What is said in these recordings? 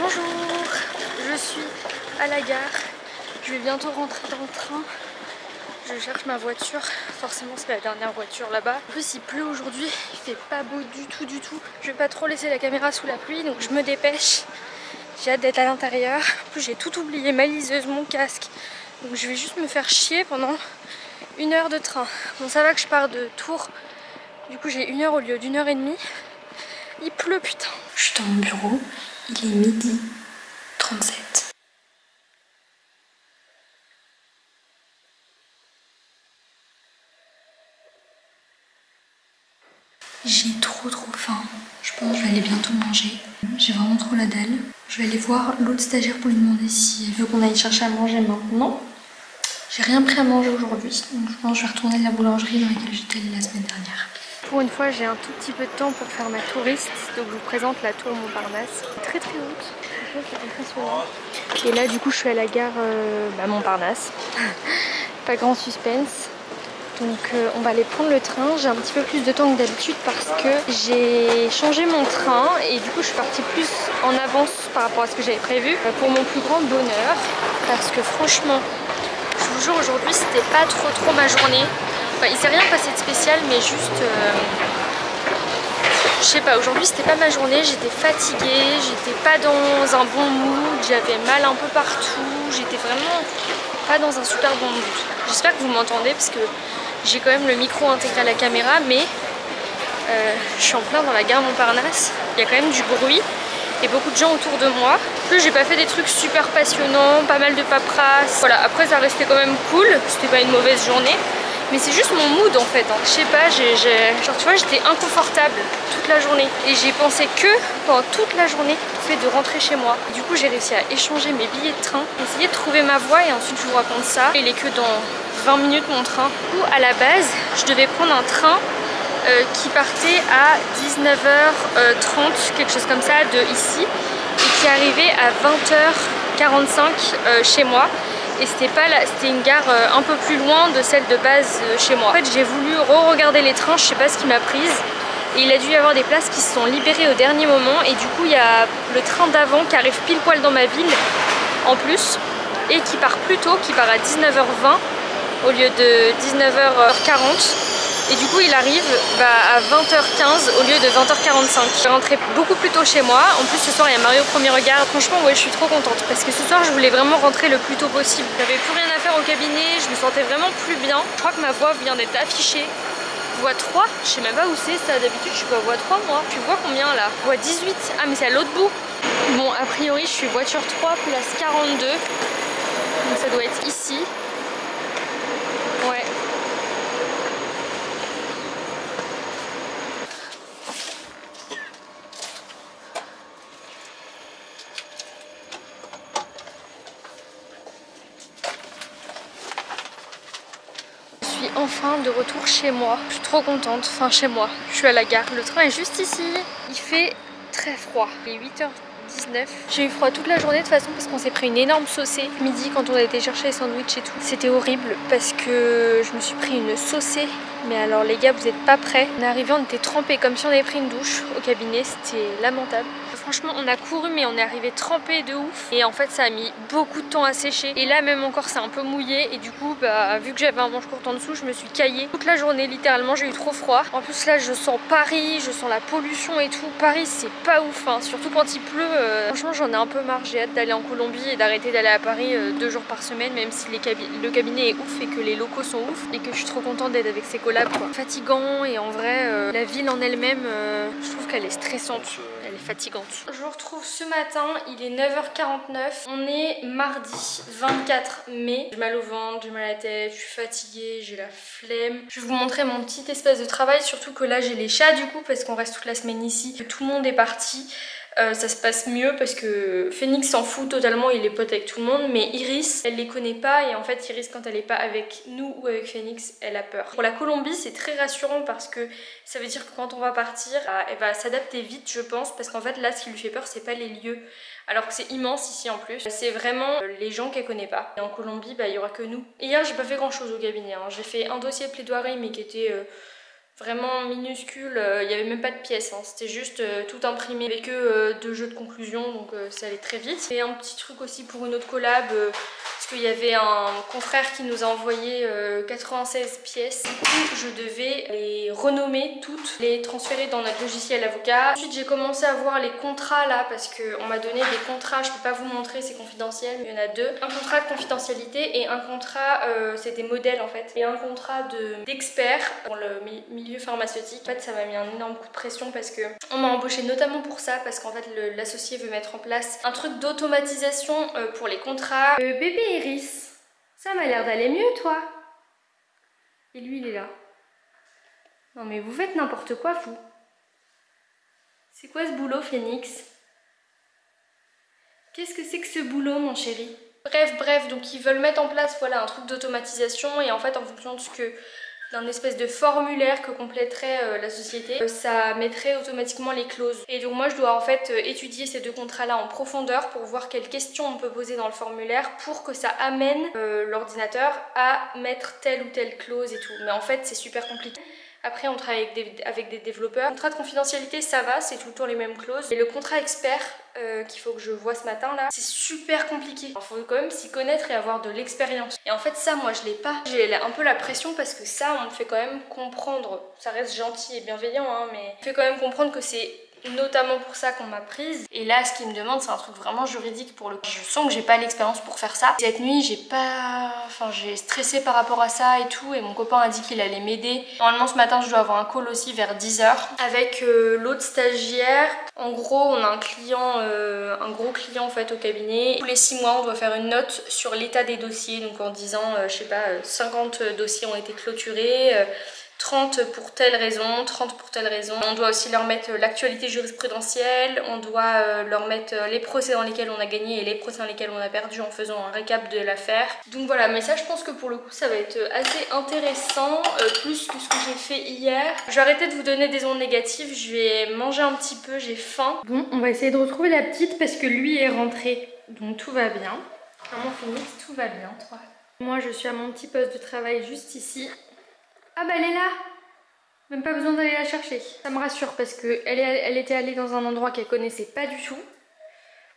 Bonjour, je suis à la gare, je vais bientôt rentrer dans le train. Je cherche ma voiture, forcément c'est la dernière voiture là-bas. En plus il pleut aujourd'hui, il fait pas beau du tout. Je vais pas trop laisser la caméra sous la pluie donc je me dépêche. J'ai hâte d'être à l'intérieur. En plus j'ai tout oublié, ma liseuse, mon casque. Donc je vais juste me faire chier pendant 1 heure de train. Bon ça va que je pars de Tours, du coup j'ai 1 heure au lieu d'1 h30. Il pleut putain. Je suis dans mon bureau, il est 12h37. J'ai trop faim. Je pense que je vais aller bientôt manger. J'ai vraiment trop la dalle. Je vais aller voir l'autre stagiaire pour lui demander si elle veut qu'on aille chercher à manger maintenant. J'ai rien pris à manger aujourd'hui, donc je pense que je vais retourner à la boulangerie dans laquelle j'étais allée la semaine dernière. Pour une fois, j'ai un tout petit peu de temps pour faire ma touriste. Donc je vous présente la tour Montparnasse. Très haute. C'est impressionnant. Et là, du coup, je suis à la gare Montparnasse. Pas grand suspense. Donc on va aller prendre le train. J'ai un petit peu plus de temps que d'habitude parce que j'ai changé mon train et du coup je suis partie plus en avance par rapport à ce que j'avais prévu pour mon plus grand bonheur, parce que franchement je vous jure aujourd'hui c'était pas trop ma journée. Enfin, il s'est rien passé de spécial mais juste je sais pas, aujourd'hui c'était pas ma journée, j'étais fatiguée, j'étais pas dans un bon mood, j'avais mal un peu partout, j'étais vraiment pas dans un super bon mood. J'espère que vous m'entendez parce que j'ai quand même le micro intégré à la caméra, mais je suis en plein dans la gare Montparnasse, il y a quand même du bruit et beaucoup de gens autour de moi. En plus j'ai pas fait des trucs super passionnants, pas mal de paperasse, voilà, après ça restait quand même cool, c'était pas une mauvaise journée. Mais c'est juste mon mood en fait, hein. Je sais pas, genre tu vois j'étais inconfortable toute la journée. Et j'ai pensé que pendant toute la journée au fait de rentrer chez moi. Et du coup j'ai réussi à échanger mes billets de train, essayer de trouver ma voie et ensuite je vous raconte ça. Il est que dans 20 minutes mon train. Du coup à la base je devais prendre un train qui partait à 19h30, quelque chose comme ça de ici. Et qui arrivait à 20h45 chez moi. Et c'était une gare un peu plus loin de celle de base chez moi. En fait j'ai voulu re-regarder les trains, je sais pas ce qui m'a prise. Et il a dû y avoir des places qui se sont libérées au dernier moment. Et du coup il y a le train d'avant qui arrive pile poil dans ma ville en plus. Et qui part plus tôt, qui part à 19h20 au lieu de 19h40. Et du coup il arrive à 20h15 au lieu de 20h45. Je vais rentrer beaucoup plus tôt chez moi. En plus ce soir il y a Mario au premier regard. Franchement ouais je suis trop contente parce que ce soir je voulais vraiment rentrer le plus tôt possible. J'avais plus rien à faire au cabinet, je me sentais vraiment plus bien. Je crois que ma voix vient d'être affichée. Voie 3, je sais même pas où c'est ça, d'habitude je suis pas voie 3 moi. Tu vois combien là? Voie 18, ah mais c'est à l'autre bout. Bon a priori je suis voiture 3 place 42. Donc ça doit être ici. Ouais. Enfin de retour chez moi, je suis trop contente, enfin chez moi, je suis à la gare, le train est juste ici, il fait très froid, il est 8h19, j'ai eu froid toute la journée de toute façon parce qu'on s'est pris une énorme saucée midi quand on a été chercher les sandwichs et tout, c'était horrible parce que je me suis pris une saucée, mais alors les gars vous êtes pas prêts, on est arrivé, on était trempés comme si on avait pris une douche au cabinet, c'était lamentable. Franchement on a couru mais on est arrivé trempé de ouf et en fait ça a mis beaucoup de temps à sécher et là même encore c'est un peu mouillé et du coup vu que j'avais un manche court en dessous je me suis caillée toute la journée littéralement, j'ai eu trop froid. En plus là je sens Paris, je sens la pollution et tout, Paris c'est pas ouf hein. Surtout quand il pleut, franchement j'en ai un peu marre, j'ai hâte d'aller en Colombie et d'arrêter d'aller à Paris 2 jours par semaine même si le cabinet est ouf et que les locaux sont ouf et que je suis trop contente d'être avec ces collabs quoi. Fatigant et en vrai la ville en elle-même je trouve qu'elle est stressante. Elle est fatigante. Je vous retrouve ce matin, il est 9h49, on est mardi 24 mai. J'ai mal au ventre, j'ai mal à la tête, je suis fatiguée, j'ai la flemme. Je vais vous montrer mon petit espace de travail, surtout que là j'ai les chats du coup parce qu'on reste toute la semaine ici, que tout le monde est parti. Ça se passe mieux parce que Phoenix s'en fout totalement, il est pote avec tout le monde, mais Iris elle les connaît pas et en fait Iris quand elle est pas avec nous ou avec Phoenix elle a peur. Pour la Colombie c'est très rassurant parce que ça veut dire que quand on va partir elle va s'adapter vite je pense, parce qu'en fait là ce qui lui fait peur c'est pas les lieux alors que c'est immense ici en plus, c'est vraiment les gens qu'elle connaît pas. Et en Colombie il y aura que nous. Et hier j'ai pas fait grand chose au cabinet hein. J'ai fait un dossier de plaidoirie mais qui était vraiment minuscule, il n'y avait même pas de pièces, hein. C'était juste tout imprimé avec deux jeux de conclusion, donc ça allait très vite. Et un petit truc aussi pour une autre collab, parce qu'il y avait un confrère qui nous a envoyé 96 pièces. Du coup, je devais les renommer toutes, les transférer dans notre logiciel avocat. Ensuite, j'ai commencé à voir les contrats là, parce qu'on m'a donné des contrats, je peux pas vous montrer, c'est confidentiel, mais il y en a deux. Un contrat de confidentialité et un contrat, c'est des modèles en fait, et un contrat d'expert pour le milieu pharmaceutique. En fait, ça m'a mis un énorme coup de pression parce que on m'a embauché notamment pour ça, parce qu'en fait l'associé veut mettre en place un truc d'automatisation pour les contrats. Bébé Iris, ça m'a l'air d'aller mieux toi. Et lui il est là. Non mais vous faites n'importe quoi vous. C'est quoi ce boulot Phoenix? Qu'est-ce que c'est que ce boulot mon chéri? Bref, donc ils veulent mettre en place voilà un truc d'automatisation, et en fait en fonction de ce que d'un espèce de formulaire que compléterait la société, ça mettrait automatiquement les clauses. Et donc moi je dois en fait étudier ces deux contrats là en profondeur pour voir quelles questions on peut poser dans le formulaire pour que ça amène l'ordinateur à mettre telle ou telle clause et tout. Mais en fait c'est super compliqué. Après on travaille avec des développeurs. Le contrat de confidentialité ça va, c'est tout le temps les mêmes clauses. Et le contrat expert qu'il faut que je vois ce matin là, c'est super compliqué. Il faut quand même s'y connaître et avoir de l'expérience. Et en fait ça moi je l'ai pas. J'ai un peu la pression parce que ça on me fait quand même comprendre, ça reste gentil et bienveillant hein, mais on fait quand même comprendre que c'est notamment pour ça qu'on m'a prise. Et là ce qu'ils me demandent c'est un truc vraiment juridique pour le coup. Je sens que j'ai pas l'expérience pour faire ça. Cette nuit j'ai stressé par rapport à ça et tout, et mon copain a dit qu'il allait m'aider. Normalement ce matin je dois avoir un call aussi vers 10 h avec l'autre stagiaire. En gros on a un client, un gros client en fait au cabinet. Tous les 6 mois on doit faire une note sur l'état des dossiers, donc en disant je sais pas 50 dossiers ont été clôturés, 30 pour telle raison, 30 pour telle raison. On doit aussi leur mettre l'actualité jurisprudentielle, on doit leur mettre les procès dans lesquels on a gagné et les procès dans lesquels on a perdu en faisant un récap de l'affaire. Donc voilà, mais ça je pense que pour le coup ça va être assez intéressant, plus que ce que j'ai fait hier. Je vais arrêter de vous donner des ondes négatives, je vais manger un petit peu, j'ai faim. Bon, on va essayer de retrouver la petite parce que lui est rentré, donc tout va bien. Maman Phoenix, tout va bien, toi. Moi je suis à mon petit poste de travail juste ici. Ah bah elle est là! Même pas besoin d'aller la chercher. Ça me rassure parce qu'elle était allée dans un endroit qu'elle connaissait pas du tout.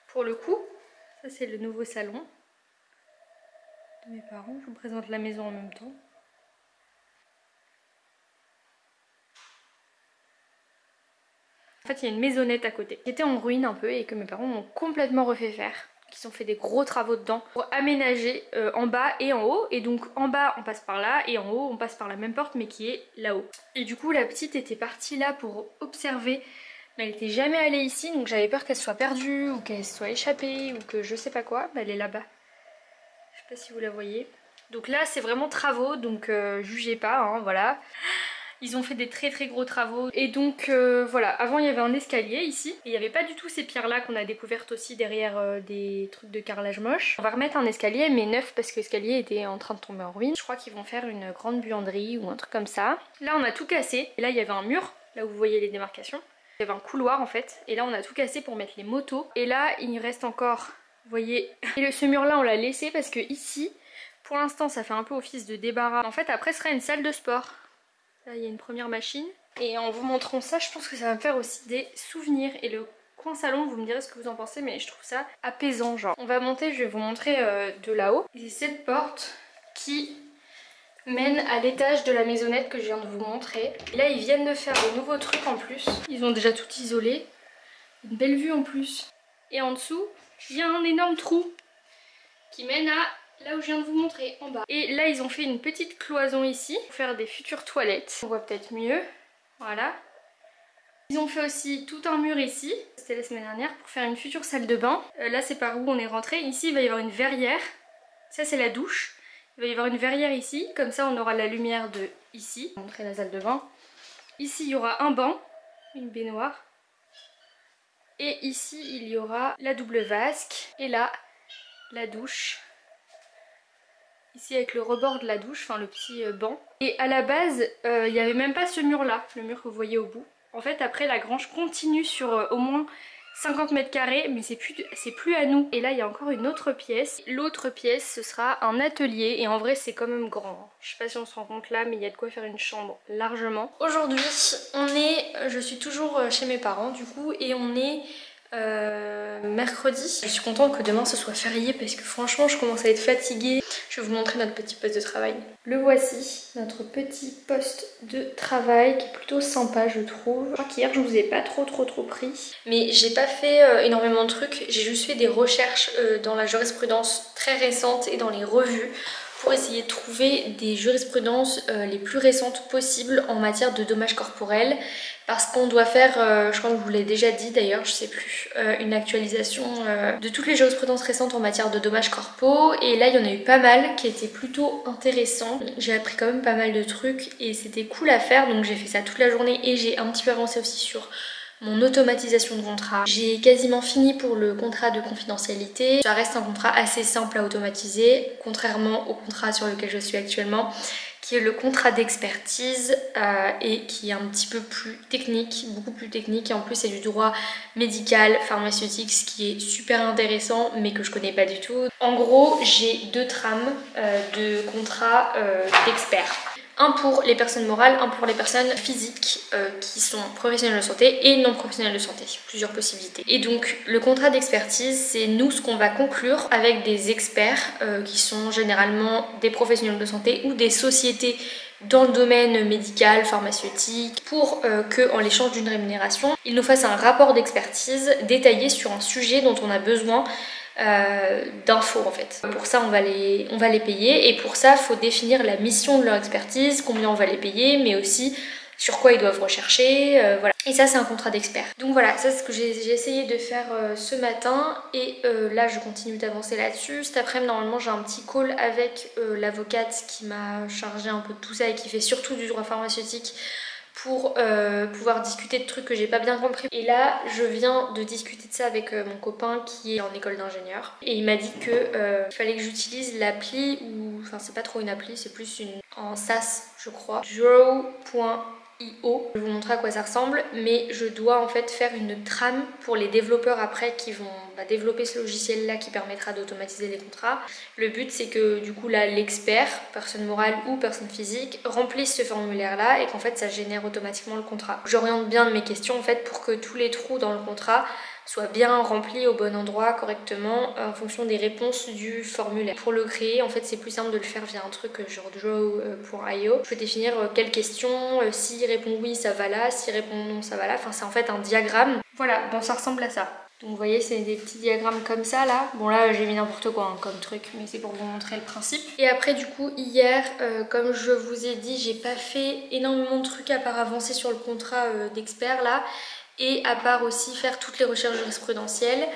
Pour le coup, ça c'est le nouveau salon de mes parents. Je vous présente la maison en même temps. En fait il y a une maisonnette à côté qui était en ruine un peu et que mes parents ont complètement refait faire. Ils ont fait des gros travaux dedans pour aménager en bas et en haut, et donc en bas on passe par là et en haut on passe par la même porte mais qui est là-haut. Et du coup la petite était partie là pour observer, mais elle n'était jamais allée ici, donc j'avais peur qu'elle soit perdue ou qu'elle soit échappée ou que je sais pas quoi. Bah, elle est là-bas, je sais pas si vous la voyez. Donc là c'est vraiment travaux, donc jugez pas hein, voilà. Ils ont fait des très gros travaux. Et donc voilà, avant il y avait un escalier ici. Et il n'y avait pas du tout ces pierres là qu'on a découvertes aussi derrière des trucs de carrelage moche. On va remettre un escalier mais neuf parce que l'escalier était en train de tomber en ruine. Je crois qu'ils vont faire une grande buanderie ou un truc comme ça. Là on a tout cassé. Et là il y avait un mur, là où vous voyez les démarcations. Il y avait un couloir en fait. Et là on a tout cassé pour mettre les motos. Et là il reste encore, vous voyez, et ce mur là on l'a laissé parce que ici, pour l'instant ça fait un peu office de débarras. En fait après ce sera une salle de sport. Là il y a une première machine. Et en vous montrant ça, je pense que ça va me faire aussi des souvenirs. Et le coin salon, vous me direz ce que vous en pensez, mais je trouve ça apaisant genre. On va monter, je vais vous montrer de là-haut. C'est cette porte qui mène à l'étage de la maisonnette que je viens de vous montrer. Et là ils viennent de faire de nouveaux trucs en plus. Ils ont déjà tout isolé. Une belle vue en plus. Et en dessous, il y a un énorme trou qui mène à là où je viens de vous montrer, en bas. Et là ils ont fait une petite cloison ici pour faire des futures toilettes. On voit peut-être mieux, voilà. Ils ont fait aussi tout un mur ici, c'était la semaine dernière, pour faire une future salle de bain. Là c'est par où on est rentré. Ici il va y avoir une verrière, ça c'est la douche. Il va y avoir une verrière ici, comme ça on aura la lumière de ici. Je vais vous montrer la salle de bain. Ici il y aura un banc, une baignoire. Et ici il y aura la double vasque. Et là, la douche. Ici avec le rebord de la douche, enfin le petit banc. Et à la base, il n'y avait même pas ce mur là, le mur que vous voyez au bout. En fait après la grange continue sur au moins 50 mètres carrés, mais c'est plus à nous. Et là il y a encore une autre pièce. L'autre pièce ce sera un atelier et en vrai c'est quand même grand. Je sais pas si on se rend compte là, mais il y a de quoi faire une chambre largement. Aujourd'hui je suis toujours chez mes parents du coup, et on est mercredi. Je suis contente que demain ce soit férié parce que franchement je commence à être fatiguée. Je vais vous montrer notre petit poste de travail. Le voici, notre petit poste de travail qui est plutôt sympa je trouve. Je crois qu'hier je vous ai pas trop pris. Mais j'ai pas fait énormément de trucs, j'ai juste fait des recherches dans la jurisprudence très récente et dans les revues pour essayer de trouver des jurisprudences les plus récentes possibles en matière de dommages corporels, parce qu'on doit faire, je crois que je vous l'ai déjà dit d'ailleurs, je sais plus, une actualisation de toutes les jurisprudences récentes en matière de dommages corpaux, et là il y en a eu pas mal qui étaient plutôt intéressants. J'ai appris quand même pas mal de trucs et c'était cool à faire, donc j'ai fait ça toute la journée et j'ai un petit peu avancé aussi sur mon automatisation de contrat. J'ai quasiment fini pour le contrat de confidentialité. Ça reste un contrat assez simple à automatiser, contrairement au contrat sur lequel je suis actuellement, qui est le contrat d'expertise et qui est un petit peu plus technique, beaucoup plus technique, et en plus c'est du droit médical, pharmaceutique, ce qui est super intéressant mais que je connais pas du tout. En gros, j'ai deux trames de contrat d'experts. Un pour les personnes morales, un pour les personnes physiques qui sont professionnels de santé et non professionnels de santé. Plusieurs possibilités. Et donc le contrat d'expertise, c'est nous ce qu'on va conclure avec des experts qui sont généralement des professionnels de santé ou des sociétés dans le domaine médical, pharmaceutique, pour qu'en l'échange d'une rémunération, ils nous fassent un rapport d'expertise détaillé sur un sujet dont on a besoin d'infos en fait. Pour ça on va les payer, et pour ça il faut définir la mission de leur expertise, combien on va les payer, mais aussi sur quoi ils doivent rechercher, voilà. Et ça c'est un contrat d'expert. Donc voilà, ça c'est ce que j'ai essayé de faire ce matin, et là je continue d'avancer là-dessus. Cet après-midi normalement j'ai un petit call avec l'avocate qui m'a chargé un peu de tout ça et qui fait surtout du droit pharmaceutique, pour pouvoir discuter de trucs que j'ai pas bien compris. Et là je viens de discuter de ça avec mon copain qui est en école d'ingénieur, et il m'a dit que il fallait que j'utilise l'appli, ou enfin c'est pas trop une appli, c'est plus une en SaaS je crois, draw.io. Je vais vous montrer à quoi ça ressemble, mais je dois en fait faire une trame pour les développeurs après qui vont développer ce logiciel là qui permettra d'automatiser les contrats. Le but c'est que du coup là l'expert, personne morale ou personne physique, remplisse ce formulaire là et qu'en fait ça génère automatiquement le contrat. J'oriente bien mes questions en fait pour que tous les trous dans le contrat soit bien rempli au bon endroit, correctement, en fonction des réponses du formulaire. Pour le créer, en fait, c'est plus simple de le faire via un truc genre draw.io. Je peux définir quelle question, s'il répond oui, ça va là, s'il répond non, ça va là. Enfin, c'est en fait un diagramme. Voilà, bon, ça ressemble à ça. Donc vous voyez, c'est des petits diagrammes comme ça là. Bon là j'ai mis n'importe quoi hein, comme truc, mais c'est pour vous montrer le principe. Et après du coup hier, comme je vous ai dit, j'ai pas fait énormément de trucs à part avancer sur le contrat d'expert là, et à part aussi faire toutes les recherches jurisprudentielles.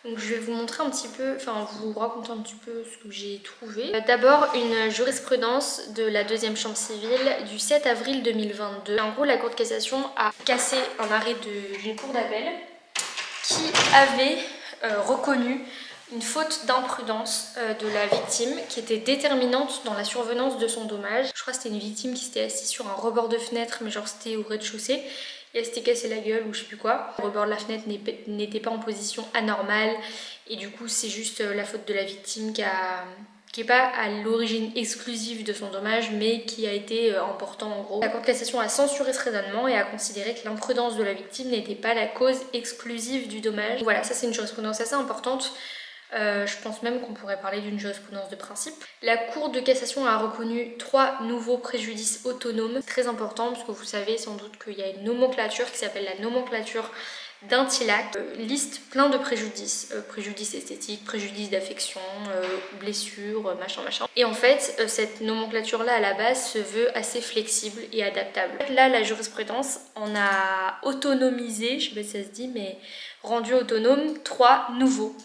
Donc je vais vous montrer un petit peu, enfin vous raconter un petit peu ce que j'ai trouvé. D'abord une jurisprudence de la deuxième chambre civile du 7 avril 2022. En gros la Cour de cassation a cassé un arrêt d'une cour d'appel qui avait reconnu une faute d'imprudence de la victime qui était déterminante dans la survenance de son dommage. Je crois que c'était une victime qui s'était assise sur un rebord de fenêtre, mais genre c'était au rez-de-chaussée. Et elle s'était cassé la gueule ou je sais plus quoi. Le rebord de la fenêtre n'était pas en position anormale, et du coup c'est juste la faute de la victime qui n'est pas à l'origine exclusive de son dommage, mais qui a été important en gros. La Cour de cassation a censuré ce raisonnement et a considéré que l'imprudence de la victime n'était pas la cause exclusive du dommage. Voilà, ça c'est une jurisprudence assez importante. Je pense même qu'on pourrait parler d'une jurisprudence de principe. La Cour de cassation a reconnu 3 nouveaux préjudices autonomes, très importants parce que vous savez sans doute qu'il y a une nomenclature qui s'appelle la nomenclature d'Intillac, liste plein de préjudices, préjudices esthétiques, préjudices d'affection, blessures, machin. Et en fait, cette nomenclature-là à la base se veut assez flexible et adaptable. Là, la jurisprudence en a autonomisé, je sais pas si ça se dit, mais rendu autonome 3 nouveaux.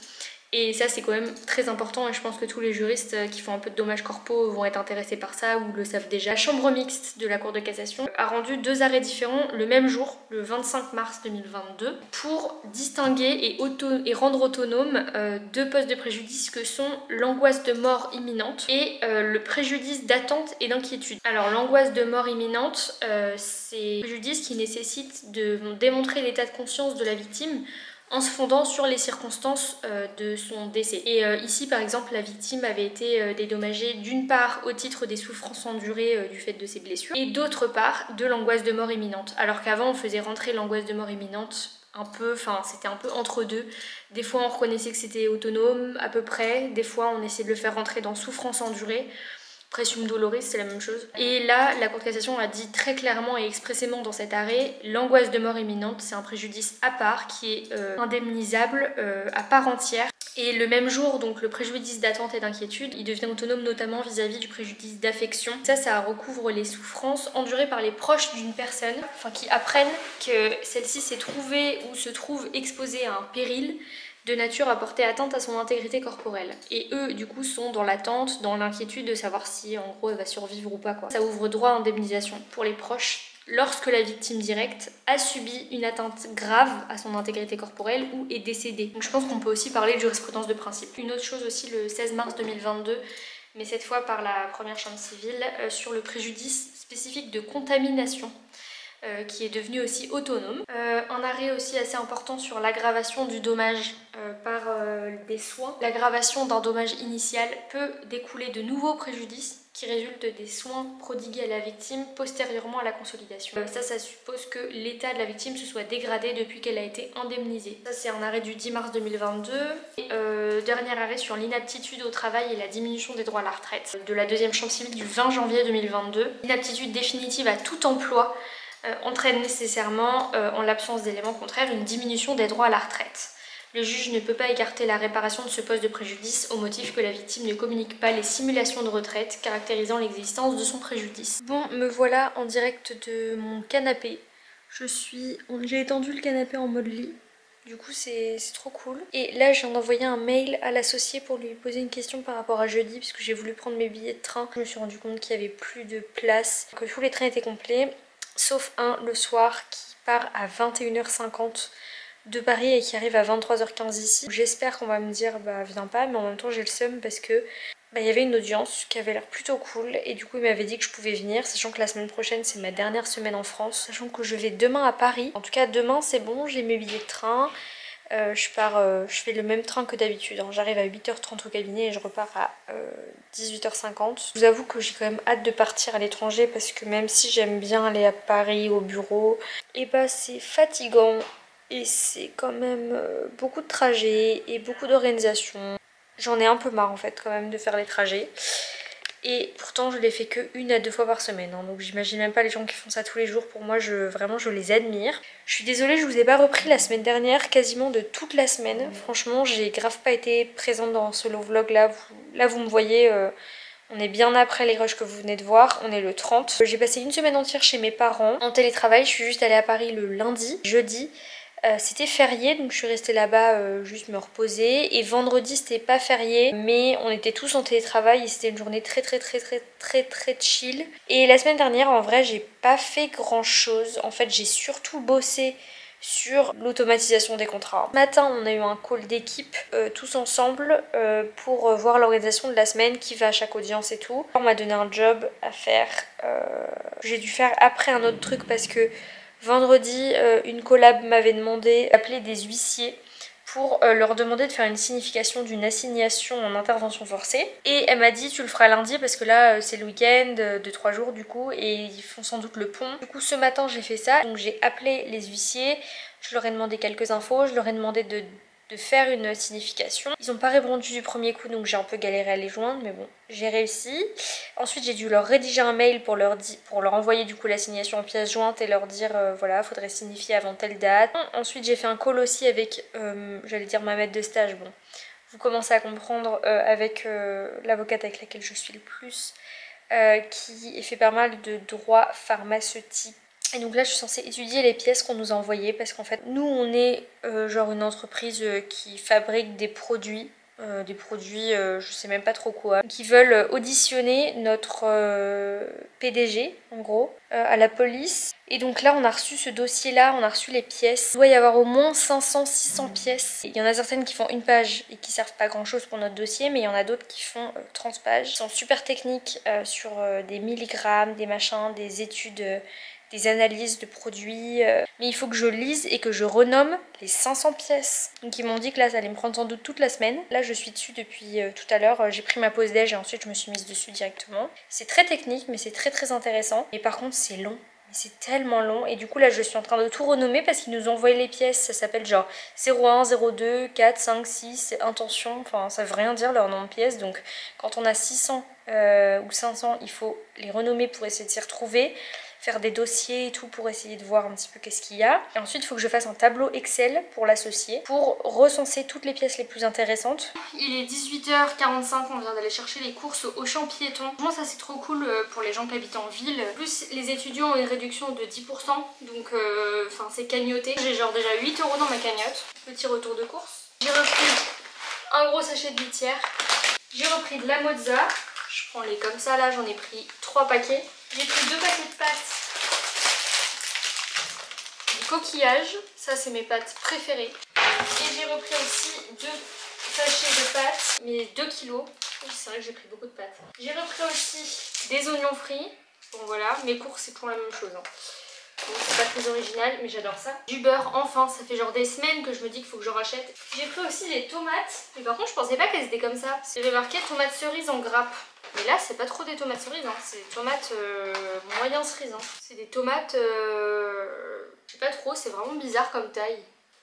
Et ça c'est quand même très important, et je pense que tous les juristes qui font un peu de dommages corpaux vont être intéressés par ça ou le savent déjà. La chambre mixte de la Cour de cassation a rendu 2 arrêts différents le même jour, le 25 mars 2022, pour distinguer et rendre autonome 2 postes de préjudice que sont l'angoisse de mort imminente et le préjudice d'attente et d'inquiétude. Alors l'angoisse de mort imminente, c'est un préjudice qui nécessite de démontrer l'état de conscience de la victime en se fondant sur les circonstances de son décès. Et ici par exemple la victime avait été dédommagée d'une part au titre des souffrances endurées du fait de ses blessures et d'autre part de l'angoisse de mort imminente. Alors qu'avant on faisait rentrer l'angoisse de mort imminente un peu, enfin c'était un peu entre deux. Des fois on reconnaissait que c'était autonome à peu près, des fois on essayait de le faire rentrer dans souffrance endurée. Présume doloris, c'est la même chose. Et là, la Cour de cassation a dit très clairement et expressément dans cet arrêt, l'angoisse de mort imminente, c'est un préjudice à part qui est indemnisable à part entière. Et le même jour, donc le préjudice d'attente et d'inquiétude, il devient autonome notamment vis-à-vis du préjudice d'affection. Ça recouvre les souffrances endurées par les proches d'une personne, enfin qui apprennent que celle-ci s'est trouvée ou se trouve exposée à un péril de nature à porter atteinte à son intégrité corporelle. Et eux, du coup, sont dans l'attente, dans l'inquiétude de savoir si, en gros, elle va survivre ou pas, quoi. Ça ouvre droit à indemnisation pour les proches lorsque la victime directe a subi une atteinte grave à son intégrité corporelle ou est décédée. Donc je pense qu'on peut aussi parler de jurisprudence de principe. Une autre chose aussi, le 16 mars 2022, mais cette fois par la première chambre civile, sur le préjudice spécifique de contamination. Qui est devenu aussi autonome. Un arrêt aussi assez important sur l'aggravation du dommage par des soins. L'aggravation d'un dommage initial peut découler de nouveaux préjudices qui résultent des soins prodigués à la victime postérieurement à la consolidation. Ça suppose que l'état de la victime se soit dégradé depuis qu'elle a été indemnisée. Ça c'est un arrêt du 10 mars 2022. Et dernier arrêt sur l'inaptitude au travail et la diminution des droits à la retraite de la deuxième chambre civile du 20 janvier 2022. L'inaptitude définitive à tout emploi entraîne nécessairement, en l'absence d'éléments contraires, une diminution des droits à la retraite. Le juge ne peut pas écarter la réparation de ce poste de préjudice au motif que la victime ne communique pas les simulations de retraite caractérisant l'existence de son préjudice. Bon, me voilà en direct de mon canapé. J'ai étendu le canapé en mode lit. Du coup c'est trop cool. Et là je viens d'envoyer un mail à l'associé pour lui poser une question par rapport à jeudi, puisque j'ai voulu prendre mes billets de train. Je me suis rendu compte qu'il n'y avait plus de place, que tous les trains étaient complets. Sauf un le soir qui part à 21h50 de Paris et qui arrive à 23h15 ici. J'espère qu'on va me dire bah viens pas, mais en même temps j'ai le seum parce que il y avait une audience qui avait l'air plutôt cool et du coup il m'avait dit que je pouvais venir, sachant que la semaine prochaine c'est ma dernière semaine en France, sachant que je vais demain à Paris. En tout cas demain c'est bon, j'ai mes billets de train. Je fais le même train que d'habitude, hein. J'arrive à 8h30 au cabinet et je repars à 18h50. Je vous avoue que j'ai quand même hâte de partir à l'étranger parce que même si j'aime bien aller à Paris au bureau, et bah c'est fatigant et c'est quand même beaucoup de trajets et beaucoup d'organisation. J'en ai un peu marre en fait quand même de faire les trajets. Et pourtant je les fais que 1 à 2 fois par semaine, hein. Donc j'imagine même pas les gens qui font ça tous les jours. Pour moi vraiment je les admire. Je suis désolée, je vous ai pas repris la semaine dernière quasiment de toute la semaine. Franchement j'ai grave pas été présente dans ce solo vlog là. Là vous me voyez, on est bien après les rushs que vous venez de voir, on est le 30. J'ai passé une semaine entière chez mes parents en télétravail. Je suis juste allée à Paris le lundi, jeudi. C'était férié, donc je suis restée là-bas juste me reposer. Et vendredi c'était pas férié, mais on était tous en télétravail et c'était une journée très chill. Et la semaine dernière en vrai j'ai pas fait grand chose. En fait j'ai surtout bossé sur l'automatisation des contrats. Ce matin on a eu un call d'équipe tous ensemble pour voir l'organisation de la semaine, qui va à chaque audience et tout. On m'a donné un job à faire. J'ai dû faire après un autre truc parce que vendredi, une collab m'avait demandé d'appeler des huissiers pour leur demander de faire une signification d'une assignation en intervention forcée. Et elle m'a dit tu le feras lundi parce que là c'est le week-end de 3 jours du coup et ils font sans doute le pont. Du coup ce matin j'ai fait ça, donc j'ai appelé les huissiers, je leur ai demandé quelques infos, je leur ai demandé de faire une signification. Ils n'ont pas répondu du premier coup donc j'ai un peu galéré à les joindre mais bon j'ai réussi. Ensuite j'ai dû leur rédiger un mail pour leur envoyer du coup l'assignation en pièce jointe et leur dire voilà faudrait signifier avant telle date. Ensuite j'ai fait un call aussi avec j'allais dire ma maître de stage, bon vous commencez à comprendre, avec l'avocate avec laquelle je suis le plus, qui fait pas mal de droit pharmaceutique. Et donc là je suis censée étudier les pièces qu'on nous a envoyées parce qu'en fait nous on est genre une entreprise qui fabrique des produits je sais même pas trop quoi, qui veulent auditionner notre PDG en gros à la police. Et donc là on a reçu ce dossier là, on a reçu les pièces. Il doit y avoir au moins 500-600 pièces. Il y en a certaines qui font une page et qui servent pas grand chose pour notre dossier, mais il y en a d'autres qui font 30 pages. Ils sont super techniques sur des milligrammes, des machins, des études des analyses de produits. Mais il faut que je lise et que je renomme les 500 pièces. Donc ils m'ont dit que là ça allait me prendre sans doute toute la semaine. Là je suis dessus depuis tout à l'heure. J'ai pris ma pause déj et ensuite je me suis mise dessus directement. C'est très technique mais c'est très intéressant. Et par contre c'est long. Mais c'est tellement long et du coup là je suis en train de tout renommer parce qu'ils nous ont envoyé les pièces. Ça s'appelle genre 01, 02, 4, 5, 6, intention. Enfin ça veut rien dire leur nom de pièces. Donc quand on a 600 ou 500 il faut les renommer pour essayer de s'y retrouver. Faire des dossiers et tout pour essayer de voir un petit peu qu'est-ce qu'il y a. Et ensuite il faut que je fasse un tableau Excel pour l'associer, pour recenser toutes les pièces les plus intéressantes. Il est 18h45, on vient d'aller chercher les courses au Auchan piéton. Franchement ça c'est trop cool pour les gens qui habitent en ville. En plus les étudiants ont une réduction de 10%, donc c'est cagnoté. J'ai genre déjà 8 € dans ma cagnotte. Petit retour de course. J'ai repris un gros sachet de litière. J'ai repris de la mozza. Je prends les comme ça là, j'en ai pris 3 paquets. J'ai pris 2 paquets de pâtes, du coquillage, ça c'est mes pâtes préférées. Et j'ai repris aussi 2 sachets de pâtes, mais 2 kilos. C'est vrai que j'ai pris beaucoup de pâtes. J'ai repris aussi des oignons frits. Bon voilà, mes courses c'est toujours la même chose. Hein. Bon, c'est pas très original mais j'adore ça. Du beurre, enfin, ça fait genre des semaines que je me dis qu'il faut que j'en rachète. J'ai pris aussi des tomates, mais par contre je pensais pas qu'elles étaient comme ça. J'avais marqué tomates cerises en grappe. Mais là c'est pas trop des tomates cerises, hein. C'est des tomates moyen cerises. Hein. C'est des tomates, je sais pas trop, c'est vraiment bizarre comme taille.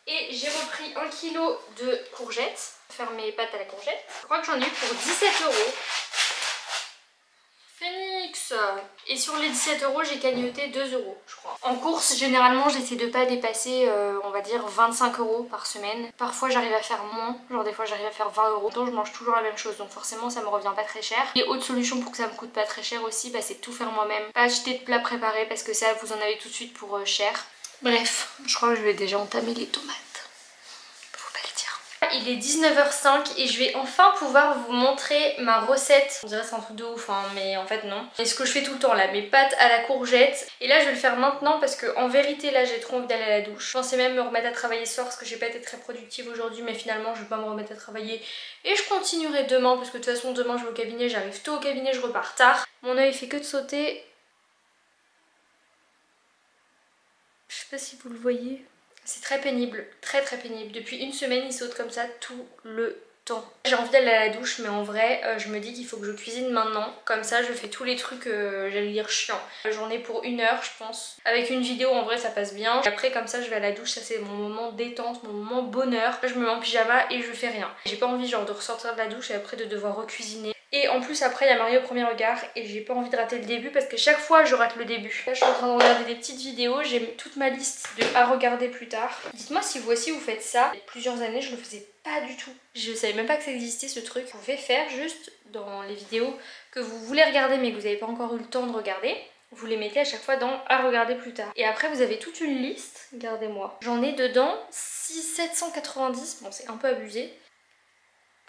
Et j'ai repris 1 kg de courgettes, pour faire mes pâtes à la courgette. Je crois que j'en ai eu pour 17 €. Phoenix. Et sur les 17 €, j'ai cagnoté 2 €, je crois. En course, généralement, j'essaie de pas dépasser, on va dire, 25 € par semaine. Parfois, j'arrive à faire moins. Genre, des fois, j'arrive à faire 20 €. Donc, je mange toujours la même chose. Donc, forcément, ça me revient pas très cher. Et autre solution pour que ça me coûte pas très cher aussi, c'est de tout faire moi-même. Pas acheter de plats préparés parce que ça, vous en avez tout de suite pour cher. Bref, je crois que je vais déjà entamer les tomates. Il est 19h05 et je vais enfin pouvoir vous montrer ma recette. On dirait c'est un truc de ouf hein, mais en fait non. Et ce que je fais tout le temps là, mes pâtes à la courgette. Et là je vais le faire maintenant parce que en vérité là j'ai trop envie d'aller à la douche. Je pensais même me remettre à travailler ce soir parce que j'ai pas été très productive aujourd'hui, mais finalement je vais pas me remettre à travailler. Et je continuerai demain parce que de toute façon demain je vais au cabinet, j'arrive tôt au cabinet, je repars tard. Mon œil fait que de sauter. Je sais pas si vous le voyez. C'est très pénible, très pénible. Depuis une semaine, il saute comme ça tout le temps. J'ai envie d'aller à la douche, mais en vrai, je me dis qu'il faut que je cuisine maintenant. Comme ça, je fais tous les trucs, j'allais dire chiants. J'en ai pour 1 heure, je pense. Avec une vidéo, en vrai, ça passe bien. Et après, comme ça, je vais à la douche. Ça, c'est mon moment détente, mon moment bonheur. Je me mets en pyjama et je fais rien. J'ai pas envie, genre, de ressortir de la douche et après de devoir recuisiner. Et en plus après il y a Marie au premier regard et j'ai pas envie de rater le début parce que chaque fois je rate le début. Là je suis en train de regarder des petites vidéos, j'ai toute ma liste de à regarder plus tard. Dites-moi si vous aussi vous faites ça. Il y a plusieurs années je le faisais pas du tout. Je savais même pas que ça existait ce truc. Vous pouvez faire juste dans les vidéos que vous voulez regarder mais que vous n'avez pas encore eu le temps de regarder. Vous les mettez à chaque fois dans à regarder plus tard. Et après vous avez toute une liste, regardez-moi. J'en ai dedans 790, bon c'est un peu abusé.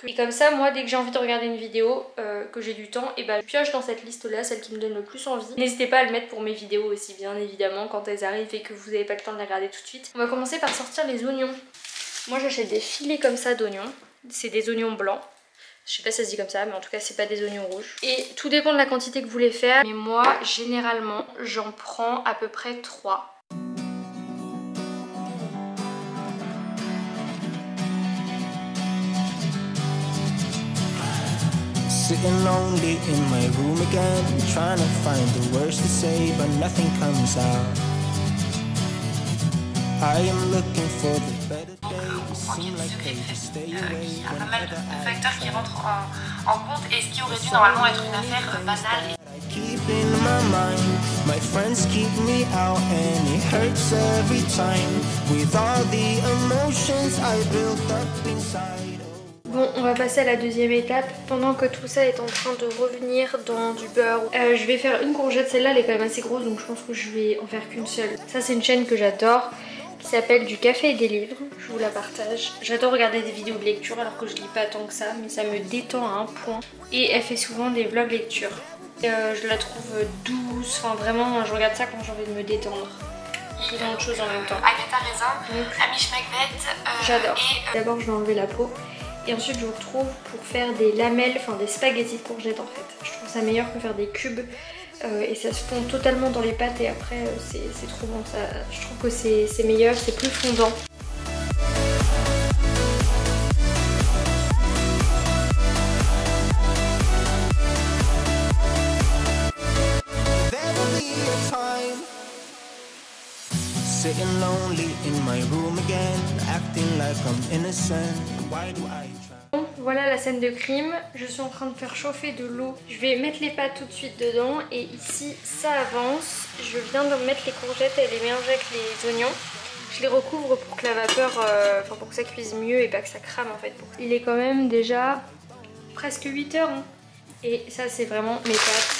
Et comme ça, moi, dès que j'ai envie de regarder une vidéo, que j'ai du temps, et je pioche dans cette liste-là, celle qui me donne le plus envie. N'hésitez pas à le mettre pour mes vidéos aussi, bien évidemment, quand elles arrivent et que vous n'avez pas le temps de les regarder tout de suite. On va commencer par sortir les oignons. Moi, j'achète des filets comme ça d'oignons. C'est des oignons blancs. Je sais pas si ça se dit comme ça, mais en tout cas, c'est pas des oignons rouges. Et tout dépend de la quantité que vous voulez faire. Mais moi, généralement, j'en prends à peu près 3. Sitting lonely in my room again, trying to find the words to say, but nothing comes out. I am looking for the better days. Seem like they just stay away. Il y a pas mal de facteurs qui rentrent en compte et ce qui aurait dû normalement être une affaire banale. I keep in my mind, my friends keep me out and it hurts every time. With all the emotions I built up inside. Bon, on va passer à la deuxième étape. Pendant que tout ça est en train de revenir dans du beurre, je vais faire une courgette. Celle-là, elle est quand même assez grosse, donc je pense que je vais en faire qu'une seule. Ça, c'est une chaîne que j'adore, qui s'appelle Du Café et des Livres. Je vous la partage. J'adore regarder des vidéos de lecture, alors que je lis pas tant que ça, mais ça me détend à un point. Et elle fait souvent des vlogs lecture. Je la trouve douce, enfin vraiment, je regarde ça quand j'ai envie de me détendre. Et dans autre chose en même temps. Agatha Raisin, Amish Macbeth. J'adore. D'abord, je vais enlever la peau. Et ensuite je vous retrouve pour faire des lamelles, enfin des spaghettis de courgettes en fait. Je trouve ça meilleur que faire des cubes et ça se fond totalement dans les pâtes et après c'est trop bon. Ça, je trouve que c'est meilleur, c'est plus fondant. Sitting lonely in my room again, acting like I'm innocent. Why do I try? Bon, voilà la scène de crime. Je suis en train de faire chauffer de l'eau. Je vais mettre les pâtes tout de suite dedans et ici ça avance. Je viens de mettre les courgettes et les mélanger avec les oignons. Je les recouvre pour que la vapeur, pour que ça cuise mieux et pas que ça crame en fait. Il est quand même déjà presque 8 heures. Hein. Et ça c'est vraiment mes pâtes.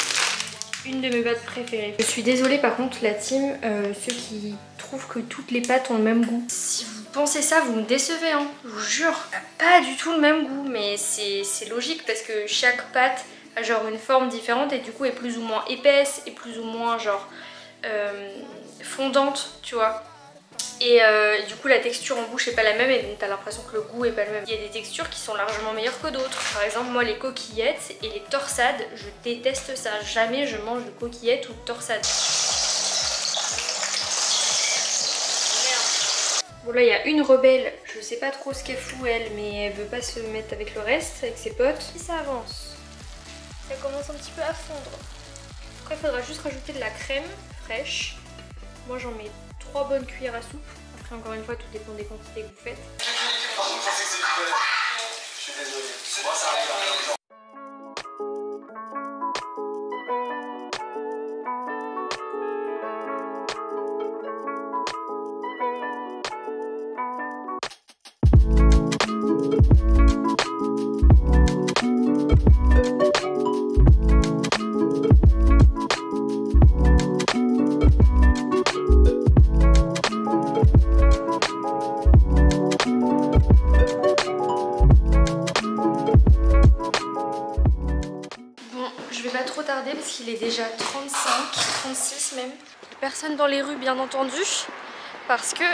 Une de mes pâtes préférées. Je suis désolée par contre la team, ceux qui trouvent que toutes les pâtes ont le même goût. Si vous pensez ça, vous me décevez, hein. Je vous jure, pas du tout le même goût, mais c'est logique parce que chaque pâte a genre une forme différente et du coup est plus ou moins épaisse et plus ou moins genre fondante, tu vois. Et du coup la texture en bouche est pas la même et donc t'as l'impression que le goût est pas le même. Il y a des textures qui sont largement meilleures que d'autres. Par exemple moi les coquillettes et les torsades, je déteste ça. Jamais je mange de coquillettes ou de torsades. Bon là il y a une rebelle, je sais pas trop ce qu'elle fout elle, mais elle veut pas se mettre avec le reste, avec ses potes. Et ça avance. Ça commence un petit peu à fondre. Après il faudra juste rajouter de la crème fraîche. Moi j'en mets 3 bonnes cuillères à soupe. Après encore une fois tout dépend des quantités que vous faites. Je suis désolée. Moi ça arrive. Parce qu'il est déjà 35, 36 même. Personne dans les rues bien entendu parce que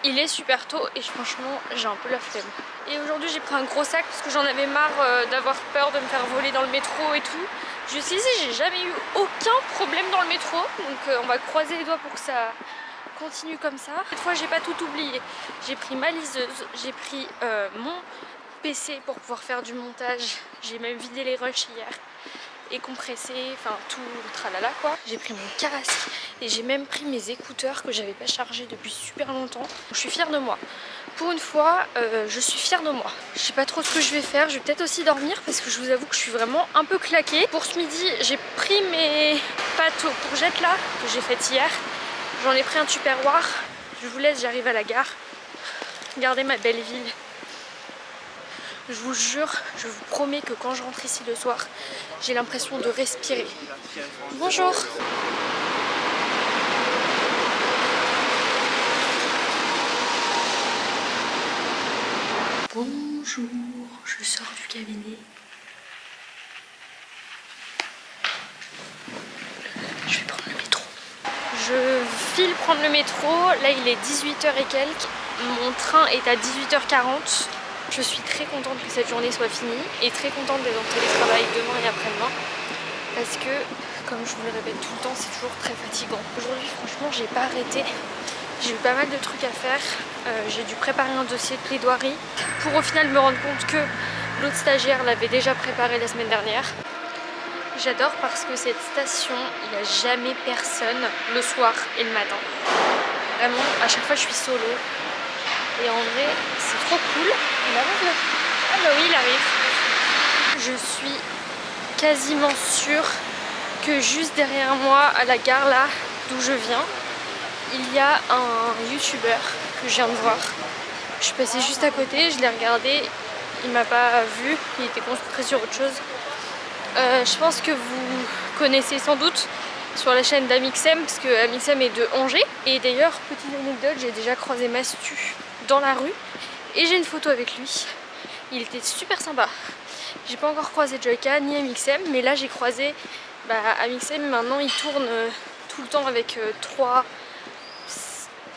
il est super tôt et franchement j'ai un peu la flemme. Et aujourd'hui j'ai pris un gros sac parce que j'en avais marre d'avoir peur de me faire voler dans le métro et tout. Jusqu'ici j'ai jamais eu aucun problème dans le métro donc on va croiser les doigts pour que ça continue comme ça. Cette fois j'ai pas tout oublié. J'ai pris ma liseuse, j'ai pris mon PC pour pouvoir faire du montage. J'ai même vidé les rushs hier. Et compressé, enfin tout le tralala quoi. J'ai pris mon casque et j'ai même pris mes écouteurs que j'avais pas chargés depuis super longtemps. Je suis fière de moi. Pour une fois, je suis fière de moi. Je sais pas trop ce que je vais faire. Je vais peut-être aussi dormir parce que je vous avoue que je suis vraiment un peu claquée. Pour ce midi, j'ai pris mes pâtes aux courgettes là que j'ai faites hier. J'en ai pris un tupperware. Je vous laisse, j'arrive à la gare. Regardez ma belle ville. Je vous jure, je vous promets que quand je rentre ici le soir, j'ai l'impression de respirer. Bonjour. Bonjour, je sors du cabinet. Je vais prendre le métro. Je file prendre le métro, là il est 18h et quelques. Mon train est à 18h40. Je suis très contente que cette journée soit finie et très contente d'être en télétravail demain et après-demain parce que, comme je vous le répète tout le temps, c'est toujours très fatigant. Aujourd'hui, franchement, j'ai pas arrêté. J'ai eu pas mal de trucs à faire. J'ai dû préparer un dossier de plaidoirie pour au final me rendre compte que l'autre stagiaire l'avait déjà préparé la semaine dernière. J'adore parce que cette station, il n'y a jamais personne le soir et le matin. Vraiment, à chaque fois, je suis solo. Et en vrai, c'est trop cool. Il arrive là. Ah bah oui, il arrive. Je suis quasiment sûre que juste derrière moi, à la gare là, d'où je viens, il y a un youtubeur que je viens de voir. Je suis passée juste à côté, je l'ai regardé, il m'a pas vu, il était concentré sur autre chose. Je pense que vous connaissez sans doute sur la chaîne d'Amixem, parce que Amixem est de Angers. Et d'ailleurs, petite anecdote, j'ai déjà croisé Mastu dans la rue et j'ai une photo avec lui. Il était super sympa. J'ai pas encore croisé Joyka ni Amixem, mais là j'ai croisé Amixem. Maintenant il tourne tout le temps avec 3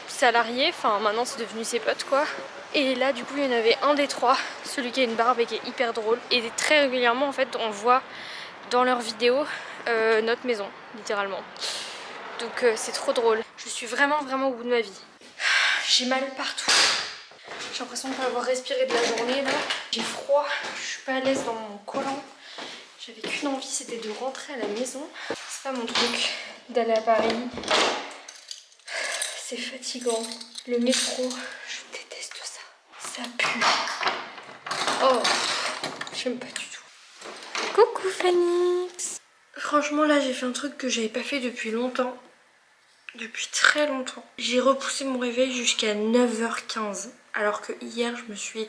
salariés, enfin maintenant c'est devenu ses potes quoi. Et là du coup il y en avait un des 3, celui qui a une barbe et qui est hyper drôle. Et très régulièrement en fait on voit dans leurs vidéos notre maison, littéralement. Donc c'est trop drôle. Je suis vraiment au bout de ma vie. J'ai mal partout. J'ai l'impression de ne pas avoir respiré de la journée là. J'ai froid, je suis pas à l'aise dans mon collant. J'avais qu'une envie, c'était de rentrer à la maison. C'est pas mon truc d'aller à Paris. C'est fatigant. Le métro, je déteste ça. Ça pue. Oh, j'aime pas du tout. Coucou Fanny. Franchement là j'ai fait un truc que j'avais pas fait depuis longtemps. Depuis très longtemps. J'ai repoussé mon réveil jusqu'à 9h15. Alors que hier je me suis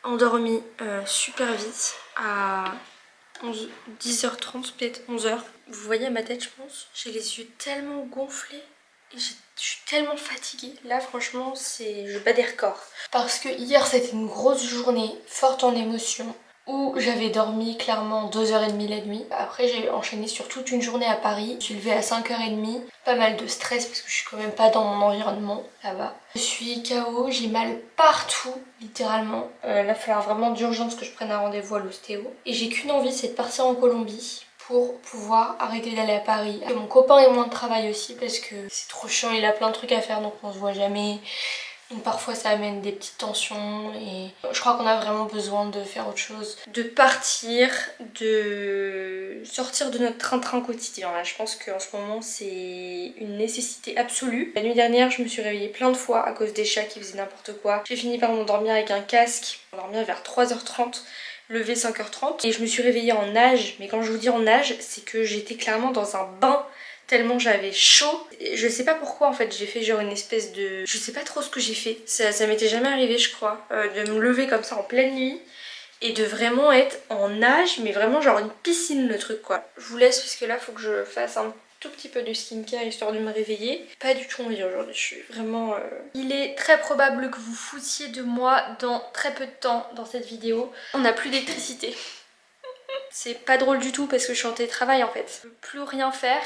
endormie super vite à 10h30, peut-être 11h. Vous voyez ma tête je pense. J'ai les yeux tellement gonflés et je suis tellement fatiguée. Là franchement je bats des records. Parce que hier c'était une grosse journée forte en émotions. Où j'avais dormi clairement 2h30 la nuit. Après j'ai enchaîné sur toute une journée à Paris. Je suis levée à 5h30. Pas mal de stress parce que je suis quand même pas dans mon environnement là-bas. Je suis KO, j'ai mal partout littéralement. Là il va falloir vraiment d'urgence que je prenne un rendez-vous à l'ostéo. Et j'ai qu'une envie, c'est de partir en Colombie pour pouvoir arrêter d'aller à Paris. Et mon copain est moins de travail aussi parce que c'est trop chiant, il a plein de trucs à faire donc on se voit jamais. Donc parfois ça amène des petites tensions et je crois qu'on a vraiment besoin de faire autre chose. De partir, de sortir de notre train-train quotidien. Là, je pense qu'en ce moment c'est une nécessité absolue. La nuit dernière je me suis réveillée plein de fois à cause des chats qui faisaient n'importe quoi. J'ai fini par m'endormir avec un casque, m'endormir vers 3h30. Levé 5h30 et je me suis réveillée en nage. Mais quand je vous dis en nage, c'est que j'étais clairement dans un bain tellement j'avais chaud. Je sais pas pourquoi en fait j'ai fait genre une espèce de... Je sais pas trop ce que j'ai fait. Ça m'était jamais arrivé je crois. De me lever comme ça en pleine nuit et de vraiment être en nage, mais vraiment genre une piscine le truc quoi. Je vous laisse parce que là faut que je fasse un tout petit peu de skincare histoire de me réveiller. Pas du tout envie aujourd'hui, je suis vraiment... Il est très probable que vous foutiez de moi dans très peu de temps dans cette vidéo. On n'a plus d'électricité. C'est pas drôle du tout parce que je suis en télétravail en fait. Je peux plus rien faire.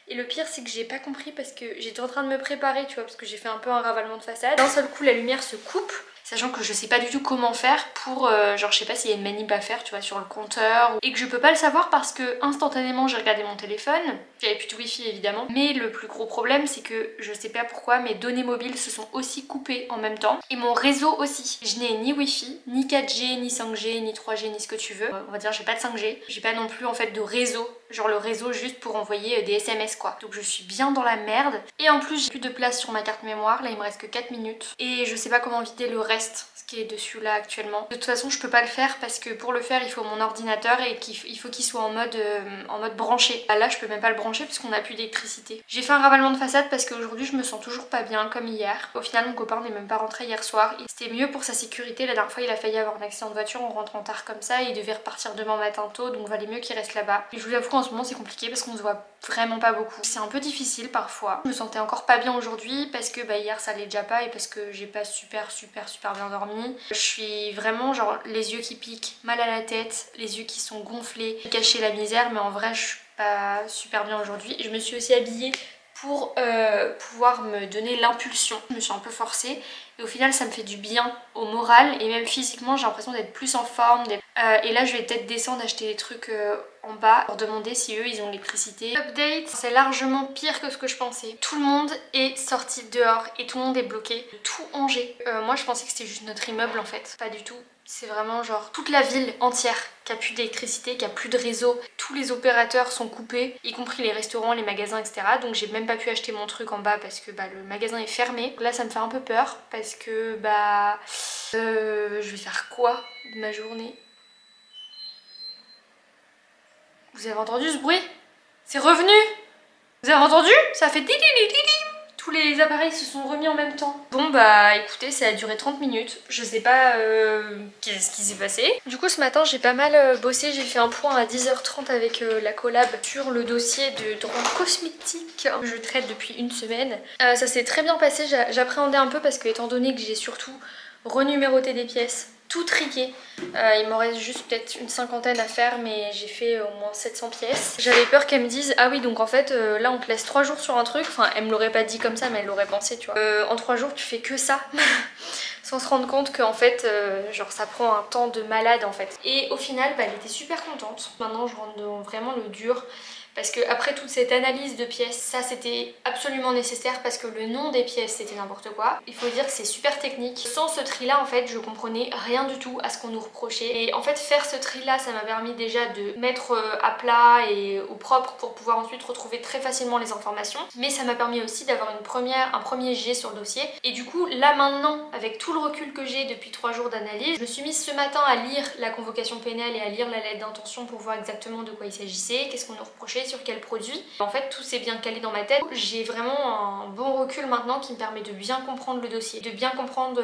Et le pire c'est que j'ai pas compris parce que j'étais en train de me préparer tu vois, parce que j'ai fait un peu un ravalement de façade. D'un seul coup la lumière se coupe, sachant que je sais pas du tout comment faire pour genre je sais pas s'il y a une manip à faire tu vois sur le compteur, et que je peux pas le savoir parce que instantanément j'ai regardé mon téléphone, j'avais plus de wifi évidemment, mais le plus gros problème c'est que je sais pas pourquoi mes données mobiles se sont aussi coupées en même temps et mon réseau aussi. Je n'ai ni wifi, ni 4G, ni 5G, ni 3G, ni ce que tu veux. On va dire j'ai pas de 5G, j'ai pas non plus en fait de réseau, genre le réseau juste pour envoyer des SMS quoi. Donc je suis bien dans la merde et en plus j'ai plus de place sur ma carte mémoire, là il me reste que 4 minutes et je sais pas comment vider le reste, ce qui est dessus là actuellement. De toute façon je peux pas le faire parce que pour le faire il faut mon ordinateur et il faut qu'il soit en mode branché. Là je peux même pas le brancher puisqu'on n'a plus d'électricité. J'ai fait un ravalement de façade parce qu'aujourd'hui je me sens toujours pas bien comme hier. Au final mon copain n'est même pas rentré hier soir et c'était mieux pour sa sécurité. La dernière fois il a failli avoir un accident de voiture en rentrant tard comme ça et il devait repartir demain matin tôt, donc valait mieux qu'il reste là-bas. Et je vous avoue qu'en ce moment c'est compliqué parce qu'on se voit vraiment pas beaucoup. C'est un peu difficile parfois. Je me sentais encore pas bien aujourd'hui parce que hier ça allait déjà pas et parce que j'ai pas super bien dormi. Je suis vraiment genre les yeux qui piquent, mal à la tête, les yeux qui sont gonflés, cacher la misère, mais en vrai je suis pas super bien aujourd'hui. Je me suis aussi habillée pour pouvoir me donner l'impulsion. Je me suis un peu forcée et au final ça me fait du bien au moral et même physiquement j'ai l'impression d'être plus en forme. Et là je vais peut-être descendre acheter des trucs en bas pour demander si eux ils ont l'électricité. Update, c'est largement pire que ce que je pensais. Tout le monde est sorti dehors et tout le monde est bloqué. Tout Angers. Moi je pensais que c'était juste notre immeuble en fait. Pas du tout. C'est vraiment genre toute la ville entière qui a plus d'électricité, qui a plus de réseau. Tous les opérateurs sont coupés, y compris les restaurants, les magasins, etc. Donc j'ai même pas pu acheter mon truc en bas parce que le magasin est fermé. Là ça me fait un peu peur parce que je vais faire quoi de ma journée? Vous avez entendu ce bruit? C'est revenu! Vous avez entendu? Ça fait dili. Tous les appareils se sont remis en même temps. Bon écoutez, ça a duré 30 minutes. Je sais pas qu'est-ce qui s'est passé. Du coup ce matin j'ai pas mal bossé. J'ai fait un point à 10h30 avec la collab sur le dossier de droit cosmétique. Je traite depuis une semaine. Ça s'est très bien passé. J'appréhendais un peu parce que étant donné que j'ai surtout renuméroté des pièces, tout triqué. Il m'en reste juste peut-être une cinquantaine à faire, mais j'ai fait au moins 700 pièces. J'avais peur qu'elle me dise ah oui donc en fait là on te laisse 3 jours sur un truc. Enfin elle me l'aurait pas dit comme ça mais elle l'aurait pensé tu vois. En 3 jours tu fais que ça. sans se rendre compte qu'en fait genre ça prend un temps de malade en fait. Et au final elle était super contente. Maintenant je rentre dans vraiment le dur. Parce que après toute cette analyse de pièces, ça c'était absolument nécessaire parce que le nom des pièces c'était n'importe quoi. Il faut dire que c'est super technique. Sans ce tri là en fait je comprenais rien du tout à ce qu'on nous reprochait. Et en fait faire ce tri là ça m'a permis déjà de mettre à plat et au propre pour pouvoir ensuite retrouver très facilement les informations. Mais ça m'a permis aussi d'avoir un premier jet sur le dossier. Et du coup là maintenant avec tout le recul que j'ai depuis 3 jours d'analyse, je me suis mise ce matin à lire la convocation pénale et à lire la lettre d'intention pour voir exactement de quoi il s'agissait, qu'est-ce qu'on nous reprochait, sur quel produit. En fait tout s'est bien calé dans ma tête. J'ai vraiment un bon recul maintenant qui me permet de bien comprendre le dossier, de bien comprendre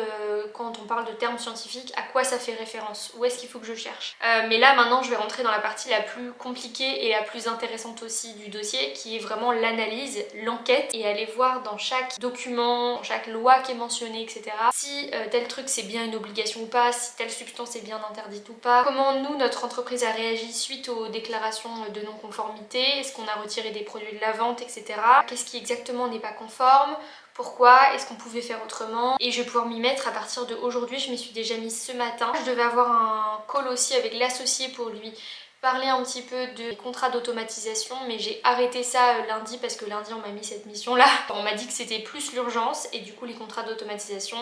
quand on parle de termes scientifiques à quoi ça fait référence, où est-ce qu'il faut que je cherche. Mais là maintenant je vais rentrer dans la partie la plus compliquée et la plus intéressante aussi du dossier qui est vraiment l'analyse, l'enquête et aller voir dans chaque document, dans chaque loi qui est mentionnée etc. si tel truc c'est bien une obligation ou pas, si telle substance est bien interdite ou pas, comment nous notre entreprise a réagi suite aux déclarations de non-conformité. Est-ce qu'on a retiré des produits de la vente, etc. Qu'est-ce qui exactement n'est pas conforme? Pourquoi? Est-ce qu'on pouvait faire autrement? Et je vais pouvoir m'y mettre à partir d'aujourd'hui. Je m'y suis déjà mise ce matin. Je devais avoir un call aussi avec l'associé pour lui parler un petit peu de contrats d'automatisation, mais j'ai arrêté ça lundi parce que lundi on m'a mis cette mission là. On m'a dit que c'était plus l'urgence et du coup les contrats d'automatisation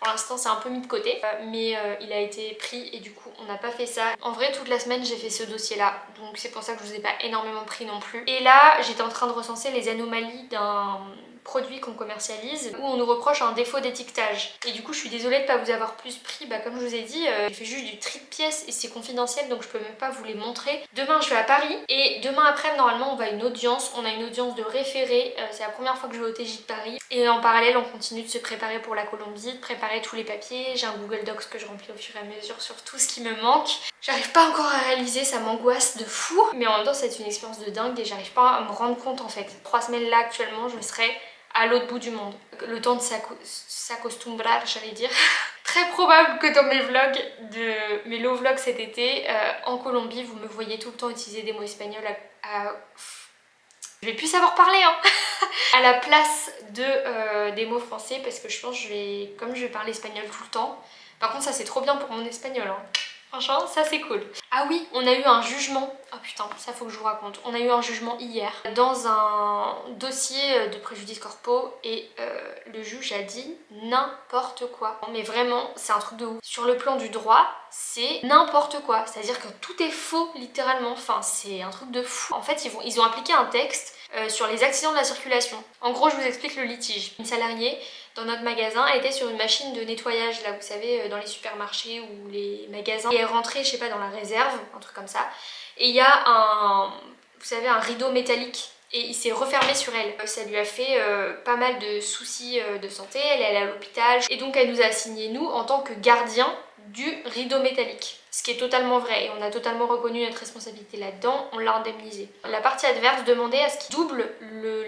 pour l'instant c'est un peu mis de côté, mais il a été pris et du coup on n'a pas fait ça. En vrai toute la semaine j'ai fait ce dossier là, donc c'est pour ça que je vous ai pas énormément pris non plus. Et là j'étais en train de recenser les anomalies d'un produit qu'on commercialise où on nous reproche un défaut d'étiquetage. Et du coup je suis désolée de pas vous avoir plus pris, comme je vous ai dit, j'ai fait juste du tri de pièces et c'est confidentiel donc je peux même pas vous les montrer. Demain je vais à Paris et demain après normalement on va à une audience, on a une audience de référé, c'est la première fois que je vais au TJ de Paris et en parallèle on continue de se préparer pour la Colombie, de préparer tous les papiers. J'ai un Google Docs que je remplis au fur et à mesure sur tout ce qui me manque. J'arrive pas encore à réaliser, ça m'angoisse de fou, mais en même temps c'est une expérience de dingue et j'arrive pas à me rendre compte en fait. 3 semaines là actuellement je serai à l'autre bout du monde. Le temps de s'acostumbrar, j'allais dire. Très probable que dans mes vlogs, mes low vlogs cet été, en Colombie, vous me voyez tout le temps utiliser des mots espagnols je vais plus savoir parler hein à la place des mots français parce que je pense que comme je vais parler espagnol tout le temps. Par contre ça c'est trop bien pour mon espagnol hein. Franchement, ça c'est cool. Ah oui, on a eu un jugement. Oh putain, ça faut que je vous raconte. On a eu un jugement hier dans un dossier de préjudice corpo et le juge a dit n'importe quoi. Mais vraiment, c'est un truc de ouf. Sur le plan du droit, c'est n'importe quoi. C'est-à-dire que tout est faux, littéralement. Enfin, c'est un truc de fou. En fait, ils ont appliqué un texte sur les accidents de la circulation. En gros, je vous explique le litige. Une salariée dans notre magasin, elle était sur une machine de nettoyage, là vous savez, dans les supermarchés ou les magasins, et elle rentrait, je sais pas, dans la réserve, un truc comme ça, et il y a vous savez, un rideau métallique, et il s'est refermé sur elle. Ça lui a fait pas mal de soucis de santé, elle est allée à l'hôpital, et donc elle nous a assigné nous en tant que gardiens du rideau métallique. Ce qui est totalement vrai et on a totalement reconnu notre responsabilité là-dedans, on l'a indemnisé. La partie adverse demandait à ce qu'il double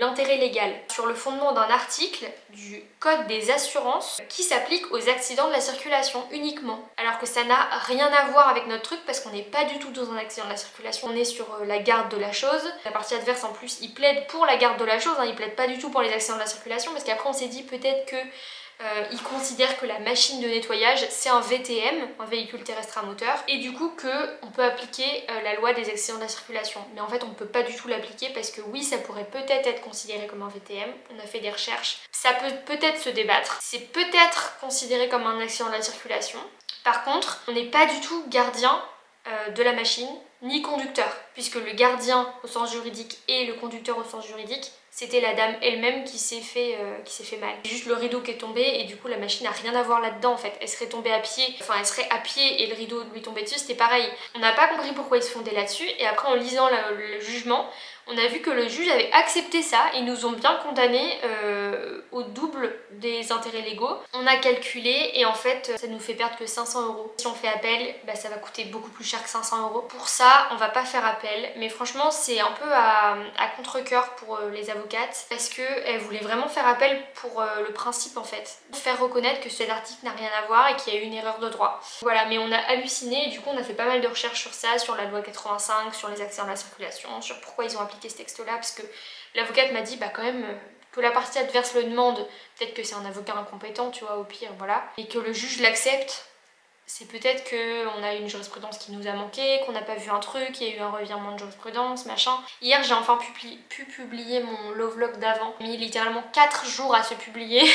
l'intérêt légal sur le fondement d'un article du code des assurances qui s'applique aux accidents de la circulation uniquement. Alors que ça n'a rien à voir avec notre truc parce qu'on n'est pas du tout dans un accident de la circulation, on est sur la garde de la chose. La partie adverse en plus, il plaide pour la garde de la chose, hein, il plaide pas du tout pour les accidents de la circulation parce qu'après on s'est dit peut-être que il considère que la machine de nettoyage c'est un VTM, un véhicule terrestre à moteur, et du coup qu'on peut appliquer la loi des accidents de la circulation. Mais en fait on ne peut pas du tout l'appliquer parce que oui ça pourrait peut-être être considéré comme un VTM, on a fait des recherches, ça peut peut-être se débattre, c'est peut-être considéré comme un accident de la circulation. Par contre on n'est pas du tout gardien de la machine ni conducteur, puisque le gardien au sens juridique et le conducteur au sens juridique c'était la dame elle-même qui s'est fait mal. C'est juste le rideau qui est tombé et du coup la machine n'a rien à voir là-dedans en fait. Elle serait tombée à pied, enfin elle serait à pied et le rideau lui tombait dessus, c'était pareil. On n'a pas compris pourquoi ils se fondaient là-dessus et après en lisant le jugement, on a vu que le juge avait accepté ça. Ils nous ont bien condamnés au double des intérêts légaux. On a calculé et en fait ça nous fait perdre que 500 €. Si on fait appel, ça va coûter beaucoup plus cher que 500 €. Pour ça, on va pas faire appel. Mais franchement, c'est un peu à contre-cœur pour les avocates parce qu'elles voulaient vraiment faire appel pour le principe en fait. Faire reconnaître que cet article n'a rien à voir et qu'il y a eu une erreur de droit. Voilà, mais on a halluciné et du coup on a fait pas mal de recherches sur ça, sur la loi 85, sur les accidents de la circulation, sur pourquoi ils ont appliqué ce texte là parce que l'avocate m'a dit quand même que la partie adverse le demande, peut-être que c'est un avocat incompétent, tu vois, au pire, voilà, et que le juge l'accepte, c'est peut-être qu'on a une jurisprudence qui nous a manqué, qu'on n'a pas vu un truc, il y a eu un revirement de jurisprudence, machin. Hier, j'ai enfin pu publier mon lovelog d'avant. J'ai mis littéralement 4 jours à se publier.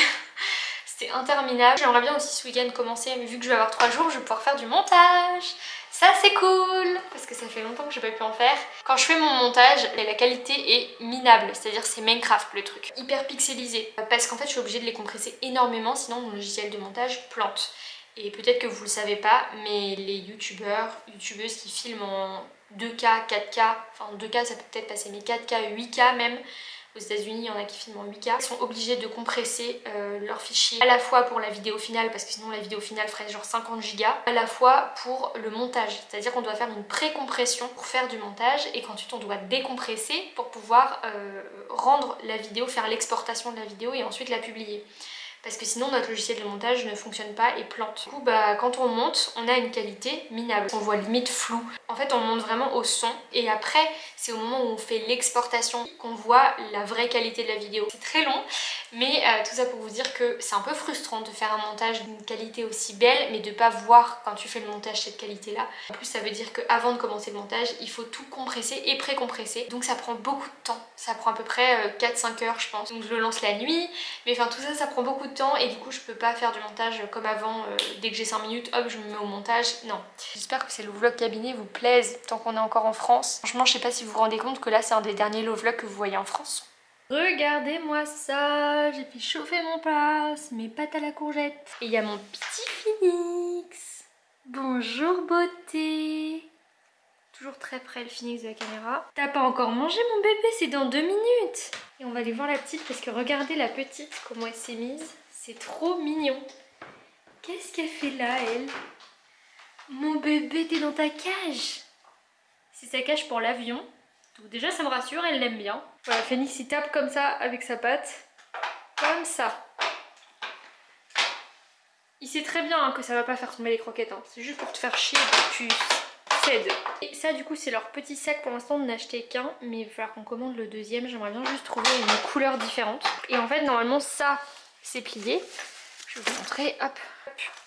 C'était interminable. J'aimerais bien aussi ce week-end commencer, mais vu que je vais avoir 3 jours, je vais pouvoir faire du montage. Ça c'est cool, parce que ça fait longtemps que j'ai pas pu en faire. Quand je fais mon montage, la qualité est minable, c'est-à-dire c'est Minecraft le truc. Hyper pixelisé, parce qu'en fait je suis obligée de les compresser énormément, sinon mon logiciel de montage plante. Et peut-être que vous le savez pas, mais les youtubeuses qui filment en 2K, 4K, enfin en 2K ça peut peut-être passer, mais 4K, 8K même, aux États-Unis il y en a qui filment en 8K, ils sont obligés de compresser leurs fichiers à la fois pour la vidéo finale, parce que sinon la vidéo finale ferait genre 50 Go, à la fois pour le montage, c'est-à-dire qu'on doit faire une pré-compression pour faire du montage et qu'ensuite on doit décompresser pour pouvoir rendre la vidéo, faire l'exportation de la vidéo et ensuite la publier. Parce que sinon notre logiciel de montage ne fonctionne pas et plante. Du coup bah quand on monte, on a une qualité minable. On voit limite flou. En fait on monte vraiment au son et après c'est au moment où on fait l'exportation qu'on voit la vraie qualité de la vidéo. C'est très long mais tout ça pour vous dire que c'est un peu frustrant de faire un montage d'une qualité aussi belle mais de pas voir quand tu fais le montage cette qualité là. En plus ça veut dire qu'avant de commencer le montage il faut tout compresser et pré-compresser. Donc ça prend beaucoup de temps. Ça prend à peu près 4-5 heures je pense. Donc je le lance la nuit mais enfin tout ça ça prend beaucoup de temps et du coup je peux pas faire du montage comme avant, dès que j'ai 5 minutes hop je me mets au montage, non. J'espère que ces low-vlogs cabinet vous plaisent tant qu'on est encore en France. Franchement je sais pas si vous vous rendez compte que là c'est un des derniers low-vlogs que vous voyez en France. Regardez-moi ça, j'ai fait chauffer mon place, mes pâtes à la courgette. Et il y a mon petit Phoenix. Bonjour beauté. Toujours très près le Phoenix de la caméra. T'as pas encore mangé mon bébé, c'est dans 2 minutes. Et on va aller voir la petite parce que regardez la petite, comment elle s'est mise. C'est trop mignon. Qu'est-ce qu'elle fait là, elle? Mon bébé, t'es dans ta cage. C'est sa cage pour l'avion. Donc déjà, ça me rassure, elle l'aime bien. Voilà, Phoenix, il tape comme ça avec sa patte. Comme ça. Il sait très bien hein, que ça va pas faire tomber les croquettes. Hein. C'est juste pour te faire chier que tu cèdes. Et ça, du coup, c'est leur petit sac. Pour l'instant, on n'a acheté qu'un. Mais il va falloir qu'on commande le deuxième. J'aimerais bien juste trouver une couleur différente. Et en fait, normalement, ça, c'est plié. Je vais vous montrer, hop.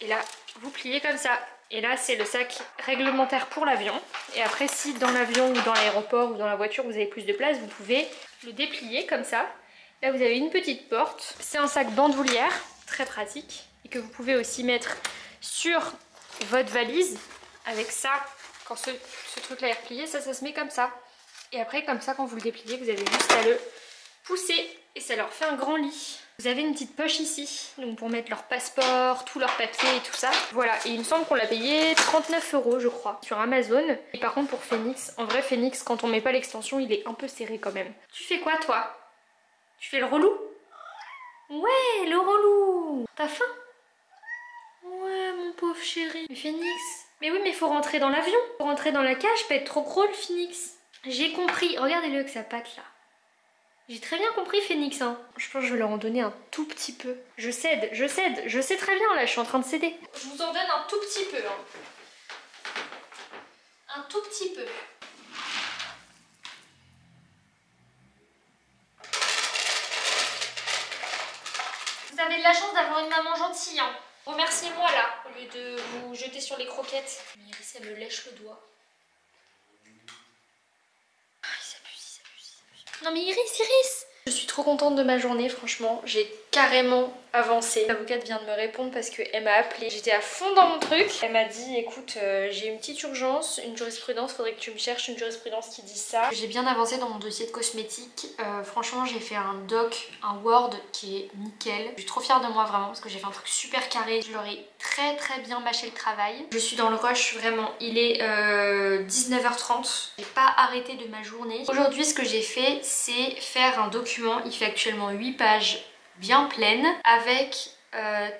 Et là, vous pliez comme ça. Et là, c'est le sac réglementaire pour l'avion. Et après, si dans l'avion ou dans l'aéroport ou dans la voiture, vous avez plus de place, vous pouvez le déplier comme ça. Là, vous avez une petite porte. C'est un sac bandoulière, très pratique. Et que vous pouvez aussi mettre sur votre valise. Avec ça, quand ce truc-là est replié, ça se met comme ça. Et après, comme ça, quand vous le dépliez, vous avez juste à le pousser. Et ça leur fait un grand lit. Vous avez une petite poche ici, donc pour mettre leur passeport, tous leurs papiers et tout ça. Voilà, et il me semble qu'on l'a payé 39 € je crois, sur Amazon. Et par contre pour Phoenix, en vrai Phoenix, quand on met pas l'extension, il est un peu serré quand même. Tu fais quoi toi? Tu fais le relou? Ouais, le relou. T'as faim? Ouais, mon pauvre chéri. Mais Phoenix, mais oui, mais faut rentrer dans l'avion. Faut rentrer dans la cage, pas être trop gros le Phoenix. J'ai compris, regardez-le avec sa patte là. J'ai très bien compris Phoenix hein. Je pense que je vais leur en donner un tout petit peu. Je cède, je sais très bien là, je suis en train de céder. Je vous en donne un tout petit peu hein. Un tout petit peu. Vous avez de la chance d'avoir une maman gentille hein. Remerciez-moi là, au lieu de vous jeter sur les croquettes. Mais Iris elle me lèche le doigt. Non mais Iris! Je suis trop contente de ma journée, franchement, j'ai carrément avancé. L'avocate vient de me répondre parce qu'elle m'a appelée. J'étais à fond dans mon truc. Elle m'a dit, écoute, j'ai une petite urgence, une jurisprudence, faudrait que tu me cherches une jurisprudence qui dit ça. J'ai bien avancé dans mon dossier de cosmétiques. Franchement, j'ai fait un doc, un Word qui est nickel. Je suis trop fière de moi vraiment parce que j'ai fait un truc super carré. Je leur ai très bien mâché le travail. Je suis dans le rush vraiment. Il est 19h30. J'ai pas arrêté de ma journée. Aujourd'hui, ce que j'ai fait, c'est faire un document. Il fait actuellement 8 pages bien pleines avec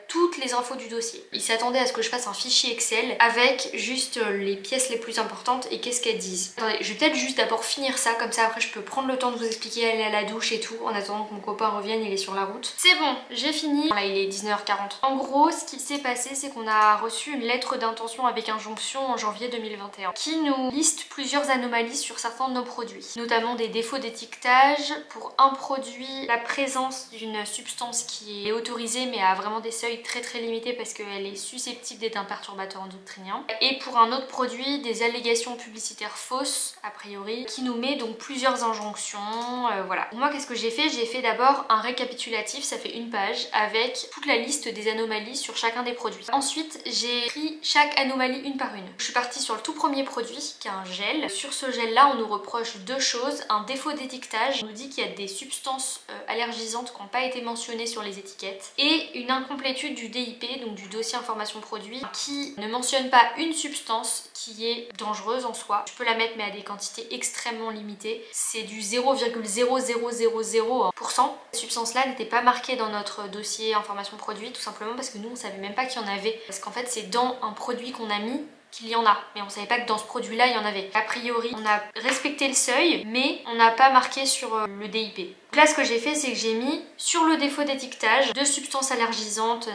toutes les infos du dossier. Il s'attendait à ce que je fasse un fichier Excel avec juste les pièces les plus importantes et qu'est-ce qu'elles disent. Attendez, je vais peut-être juste d'abord finir ça, comme ça après je peux prendre le temps de vous expliquer, aller à la douche et tout, en attendant que mon copain revienne, il est sur la route. C'est bon, j'ai fini. Là il est 19h40. En gros, ce qui s'est passé, c'est qu'on a reçu une lettre d'intention avec injonction en janvier 2021 qui nous liste plusieurs anomalies sur certains de nos produits, notamment des défauts d'étiquetage. Pour un produit, la présence d'une substance qui est autorisée mais à vraiment des seuils très limités parce qu'elle est susceptible d'être un perturbateur endocrinien. Et pour un autre produit, des allégations publicitaires fausses, a priori, qui nous met donc plusieurs injonctions, voilà. Moi, qu'est-ce que j'ai fait? J'ai fait d'abord un récapitulatif, ça fait une page, avec toute la liste des anomalies sur chacun des produits. Ensuite, j'ai pris chaque anomalie une par une. Je suis partie sur le tout premier produit, qui est un gel. Sur ce gel-là, on nous reproche deux choses. Un défaut d'étiquetage, on nous dit qu'il y a des substances allergisantes qui n'ont pas été mentionnées sur les étiquettes, et une incomplétude du DIP, donc du dossier information produit, qui ne mentionne pas une substance qui est dangereuse en soi. Je peux la mettre mais à des quantités extrêmement limitées. C'est du 0,0000%. Cette substance-là n'était pas marquée dans notre dossier information produit, tout simplement parce que nous on savait même pas qu'il y en avait. Parce qu'en fait c'est dans un produit qu'on a mis qu'il y en a, mais on savait pas que dans ce produit là il y en avait. A priori on a respecté le seuil mais on n'a pas marqué sur le DIP. Donc là ce que j'ai fait, c'est que j'ai mis sur le défaut d'étiquetage de substances allergisantes,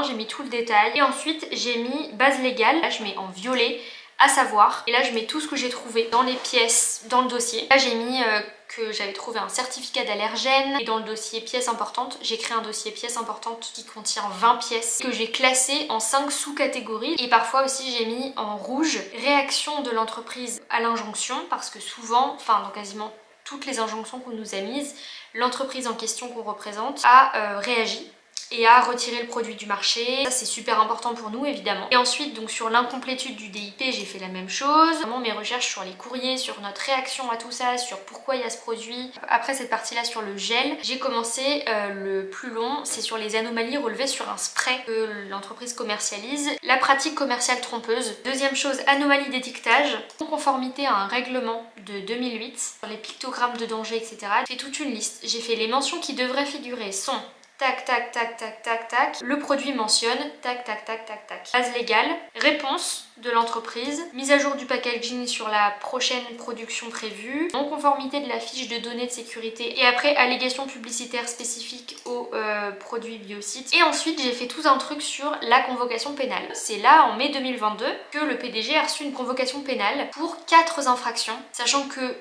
j'ai mis tout le détail, et ensuite j'ai mis base légale, là je mets en violet, à savoir, et là je mets tout ce que j'ai trouvé dans les pièces, dans le dossier. Là j'ai mis que j'avais trouvé un certificat d'allergène, et dans le dossier pièces importantes, j'ai créé un dossier pièces importantes qui contient 20 pièces que j'ai classées en 5 sous-catégories, et parfois aussi j'ai mis en rouge réaction de l'entreprise à l'injonction, parce que souvent, enfin dans quasiment toutes les injonctions qu'on nous a mises, l'entreprise en question qu'on représente a réagi et à retirer le produit du marché. Ça c'est super important pour nous évidemment. Et ensuite donc sur l'incomplétude du DIP, j'ai fait la même chose. Vraiment mes recherches sur les courriers, sur notre réaction à tout ça, sur pourquoi il y a ce produit. Après cette partie là sur le gel, j'ai commencé le plus long, c'est sur les anomalies relevées sur un spray que l'entreprise commercialise. La pratique commerciale trompeuse. Deuxième chose, anomalie d'étiquetage. En conformité à un règlement de 2008, sur les pictogrammes de danger, etc. J'ai fait toute une liste. J'ai fait les mentions qui devraient figurer sont tac tac tac tac tac tac, le produit mentionne tac tac tac tac tac. Base légale, réponse de l'entreprise, mise à jour du packaging sur la prochaine production prévue, non conformité de la fiche de données de sécurité, et après allégation publicitaire spécifique aux produits biocides. Et ensuite j'ai fait tout un truc sur la convocation pénale. C'est là en mai 2022 que le PDG a reçu une convocation pénale pour 4 infractions, sachant que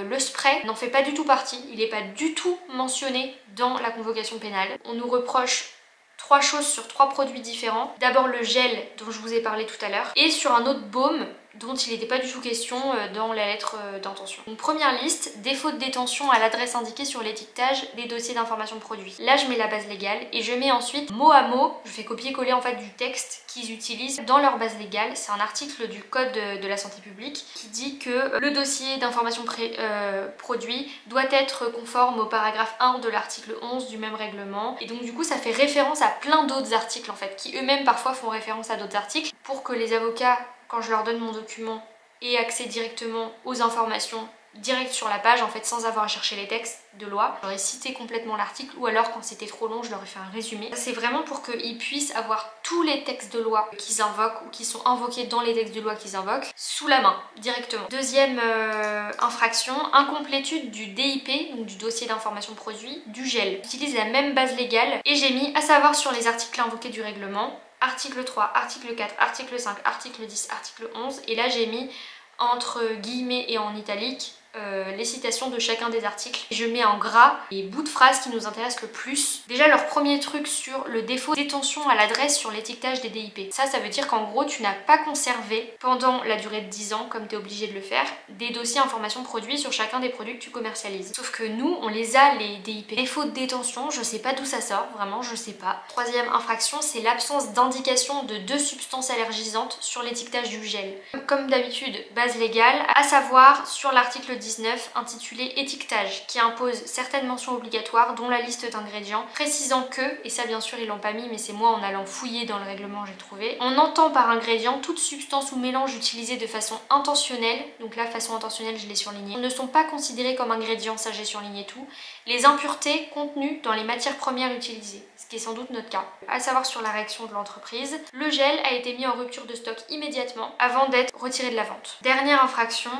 le spray n'en fait pas du tout partie, il n'est pas du tout mentionné dans la convocation pénale. On nous reproche 3 choses sur 3 produits différents. D'abord le gel dont je vous ai parlé tout à l'heure, et sur un autre baume dont il n'était pas du tout question dans la lettre d'intention. Donc première liste, défaut de détention à l'adresse indiquée sur l'étiquetage des dossiers d'information produit. Là je mets la base légale et je mets ensuite mot à mot, je fais copier-coller en fait du texte qu'ils utilisent dans leur base légale. C'est un article du code de la santé publique qui dit que le dossier d'information produit doit être conforme au paragraphe 1 de l'article 11 du même règlement. Et donc du coup ça fait référence à plein d'autres articles en fait, qui eux-mêmes parfois font référence à d'autres articles, pour que les avocats, quand je leur donne mon document, aient accès directement aux informations direct sur la page en fait, sans avoir à chercher les textes de loi. J'aurais cité complètement l'article, ou alors quand c'était trop long je leur ai fait un résumé. C'est vraiment pour qu'ils puissent avoir tous les textes de loi qu'ils invoquent ou qui sont invoqués dans les textes de loi qu'ils invoquent sous la main directement. Deuxième infraction, incomplétude du DIP, donc du dossier d'information produit, du gel. J'utilise la même base légale et j'ai mis à savoir sur les articles invoqués du règlement, article 3, article 4, article 5, article 10, article 11, et là j'ai mis entre guillemets et en italique les citations de chacun des articles. Je mets en gras les bouts de phrases qui nous intéressent le plus. Déjà leur premier truc sur le défaut de détention à l'adresse sur l'étiquetage des DIP. Ça veut dire qu'en gros tu n'as pas conservé pendant la durée de 10 ans, comme tu es obligé de le faire, des dossiers informations produits sur chacun des produits que tu commercialises. Sauf que nous on les a les DIP. Défaut de détention, je sais pas d'où ça sort, vraiment je sais pas. Troisième infraction, c'est l'absence d'indication de 2 substances allergisantes sur l'étiquetage du gel. Comme d'habitude, base légale, à savoir sur l'article 10 19 intitulé étiquetage qui impose certaines mentions obligatoires dont la liste d'ingrédients précisant que, et ça bien sûr ils l'ont pas mis mais c'est moi en allant fouiller dans le règlement j'ai trouvé, on entend par ingrédient toute substance ou mélange utilisé de façon intentionnelle, donc là façon intentionnelle je l'ai surligné, ne sont pas considérés comme ingrédients, ça j'ai surligné tout, les impuretés contenues dans les matières premières utilisées, ce qui est sans doute notre cas. À savoir sur la réaction de l'entreprise, le gel a été mis en rupture de stock immédiatement avant d'être retiré de la vente. Dernière infraction,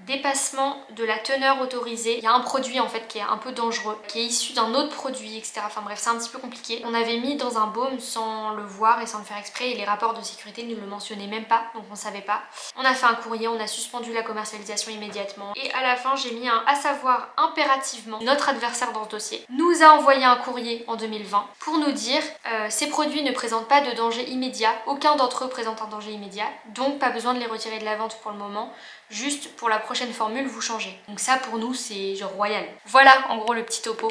dépassement de la teneur autorisée. Il y a un produit en fait qui est un peu dangereux, qui est issu d'un autre produit, etc. Enfin bref, c'est un petit peu compliqué. On avait mis dans un baume sans le voir et sans le faire exprès et les rapports de sécurité ne le mentionnaient même pas, donc on savait pas. On a fait un courrier, on a suspendu la commercialisation immédiatement et à la fin j'ai mis un à savoir impérativement. Notre adversaire dans ce dossier nous a envoyé un courrier en 2020 pour nous dire ces produits ne présentent pas de danger immédiat, aucun d'entre eux présente un danger immédiat, donc pas besoin de les retirer de la vente pour le moment. Juste pour la prochaine formule vous changez. Donc ça pour nous c'est genre royal. Voilà en gros le petit topo.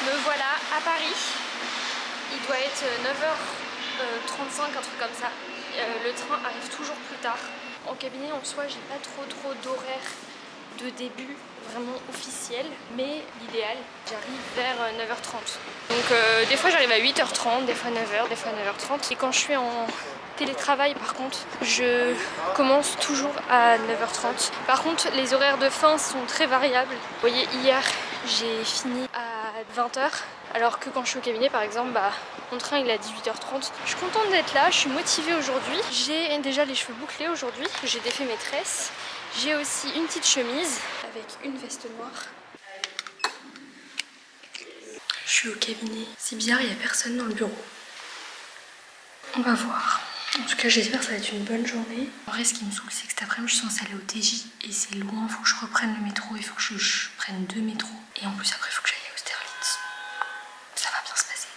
Me voilà à Paris, il doit être 9h35, un truc comme ça. Le train arrive toujours plus tard. En cabinet en soi j'ai pas trop d'horaire de début vraiment officiel, mais l'idéal j'arrive vers 9h30. Donc des fois j'arrive à 8h30, des fois 9h, des fois 9h30. Et quand je suis en télétravail par contre, je commence toujours à 9h30. Par contre les horaires de fin sont très variables. Vous voyez hier j'ai fini à 20h, alors que quand je suis au cabinet par exemple, mon train il est à 18h30. Je suis contente d'être là, je suis motivée aujourd'hui. J'ai déjà les cheveux bouclés aujourd'hui, j'ai défait mes tresses. J'ai aussi une petite chemise avec une veste noire. Je suis au cabinet. C'est bizarre, il n'y a personne dans le bureau. On va voir. En tout cas, j'espère que ça va être une bonne journée. En vrai, ce qui me saoule, c'est que cet après-midi, je suis censée aller au TJ et c'est loin. Il faut que je reprenne le métro, il faut que je prenne 2 métros. Et en plus, après, il faut que j'aille à Austerlitz. Ça va bien se passer.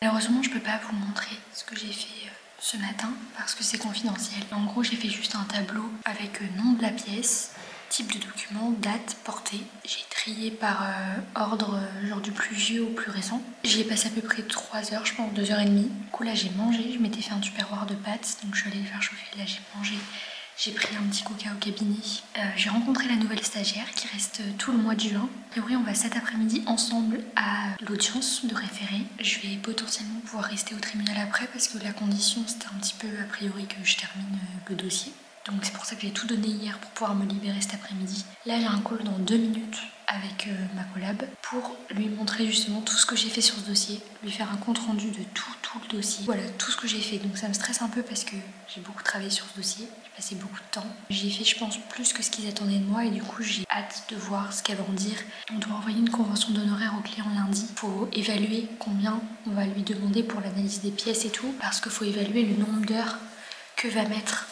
Malheureusement, je peux pas vous montrer ce que j'ai fait ce matin parce que c'est confidentiel. En gros, j'ai fait juste un tableau avec nom de la pièce, type de document, date, portée. J'ai trié par ordre genre du plus vieux au plus récent. J'y ai passé à peu près 3 heures, je pense 2h30. Du coup là j'ai mangé, je m'étais fait un tupperware de pâtes, donc je suis allée le faire chauffer. Là j'ai mangé. J'ai pris un petit coca au cabinet. J'ai rencontré la nouvelle stagiaire qui reste tout le mois de juin. Et oui, on va cet après-midi ensemble à l'audience de référé. Je vais potentiellement pouvoir rester au tribunal après parce que la condition c'était un petit peu a priori que je termine le dossier. Donc c'est pour ça que j'ai tout donné hier pour pouvoir me libérer cet après-midi. Là j'ai un call dans 2 minutes avec ma collab pour lui montrer justement tout ce que j'ai fait sur ce dossier, lui faire un compte rendu de tout le dossier. Voilà, tout ce que j'ai fait. Donc ça me stresse un peu parce que j'ai beaucoup travaillé sur ce dossier, j'ai passé beaucoup de temps. J'ai fait je pense plus que ce qu'ils attendaient de moi et du coup j'ai hâte de voir ce qu'elles vont dire. On doit envoyer une convention d'honoraires au client lundi. Faut évaluer combien on va lui demander pour l'analyse des pièces et tout parce qu'il faut évaluer le nombre d'heures que va mettre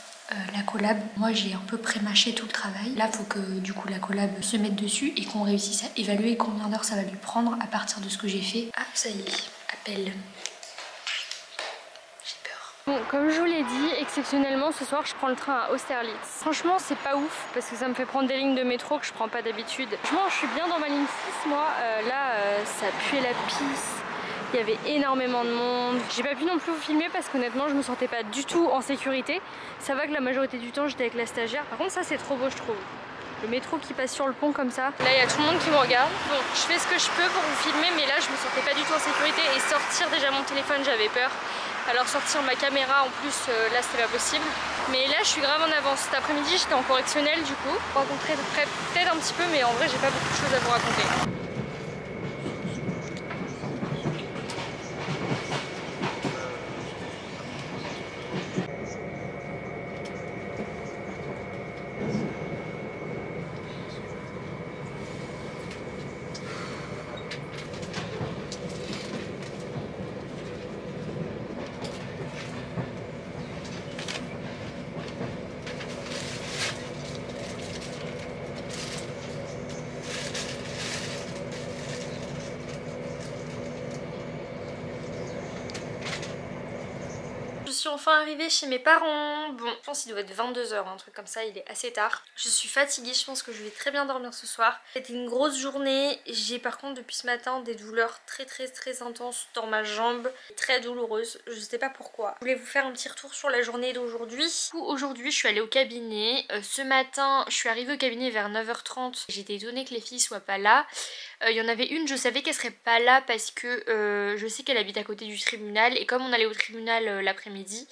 la collab. Moi j'ai un peu pré-mâché tout le travail. Là faut que du coup la collab se mette dessus et qu'on réussisse à évaluer combien d'heures ça va lui prendre à partir de ce que j'ai fait. Ah ça y est, appel. J'ai peur. Bon, comme je vous l'ai dit, exceptionnellement ce soir je prends le train à Austerlitz. Franchement c'est pas ouf parce que ça me fait prendre des lignes de métro que je prends pas d'habitude. Franchement je suis bien dans ma ligne 6 moi. Ça puait la pisse. Il y avait énormément de monde. J'ai pas pu non plus vous filmer parce qu'honnêtement je me sentais pas du tout en sécurité. Ça va que la majorité du temps j'étais avec la stagiaire. Par contre ça c'est trop beau je trouve. le métro qui passe sur le pont comme ça. Là il y a tout le monde qui me regarde. Bon, je fais ce que je peux pour vous filmer, mais là je me sentais pas du tout en sécurité et sortir déjà mon téléphone j'avais peur. Alors sortir ma caméra en plus là c'était pas possible. Mais là je suis grave en avance. Cet après-midi j'étais en correctionnel du coup. Je vous raconterai peut-être un petit peu, mais en vrai j'ai pas beaucoup de choses à vous raconter. Je suis enfin arrivée chez mes parents. Bon, je pense qu'il doit être 22 h, un truc comme ça, il est assez tard. Je suis fatiguée, je pense que je vais très bien dormir ce soir. C'était une grosse journée. J'ai par contre depuis ce matin des douleurs très intenses dans ma jambe, très douloureuses. Je sais pas pourquoi. Je voulais vous faire un petit retour sur la journée d'aujourd'hui. Aujourd'hui, je suis allée au cabinet. Ce matin, je suis arrivée au cabinet vers 9 h 30. J'étais étonnée que les filles soient pas là. Il y en avait une, je savais qu'elle serait pas là parce que je sais qu'elle habite à côté du tribunal et comme on allait au tribunal l'après-midi,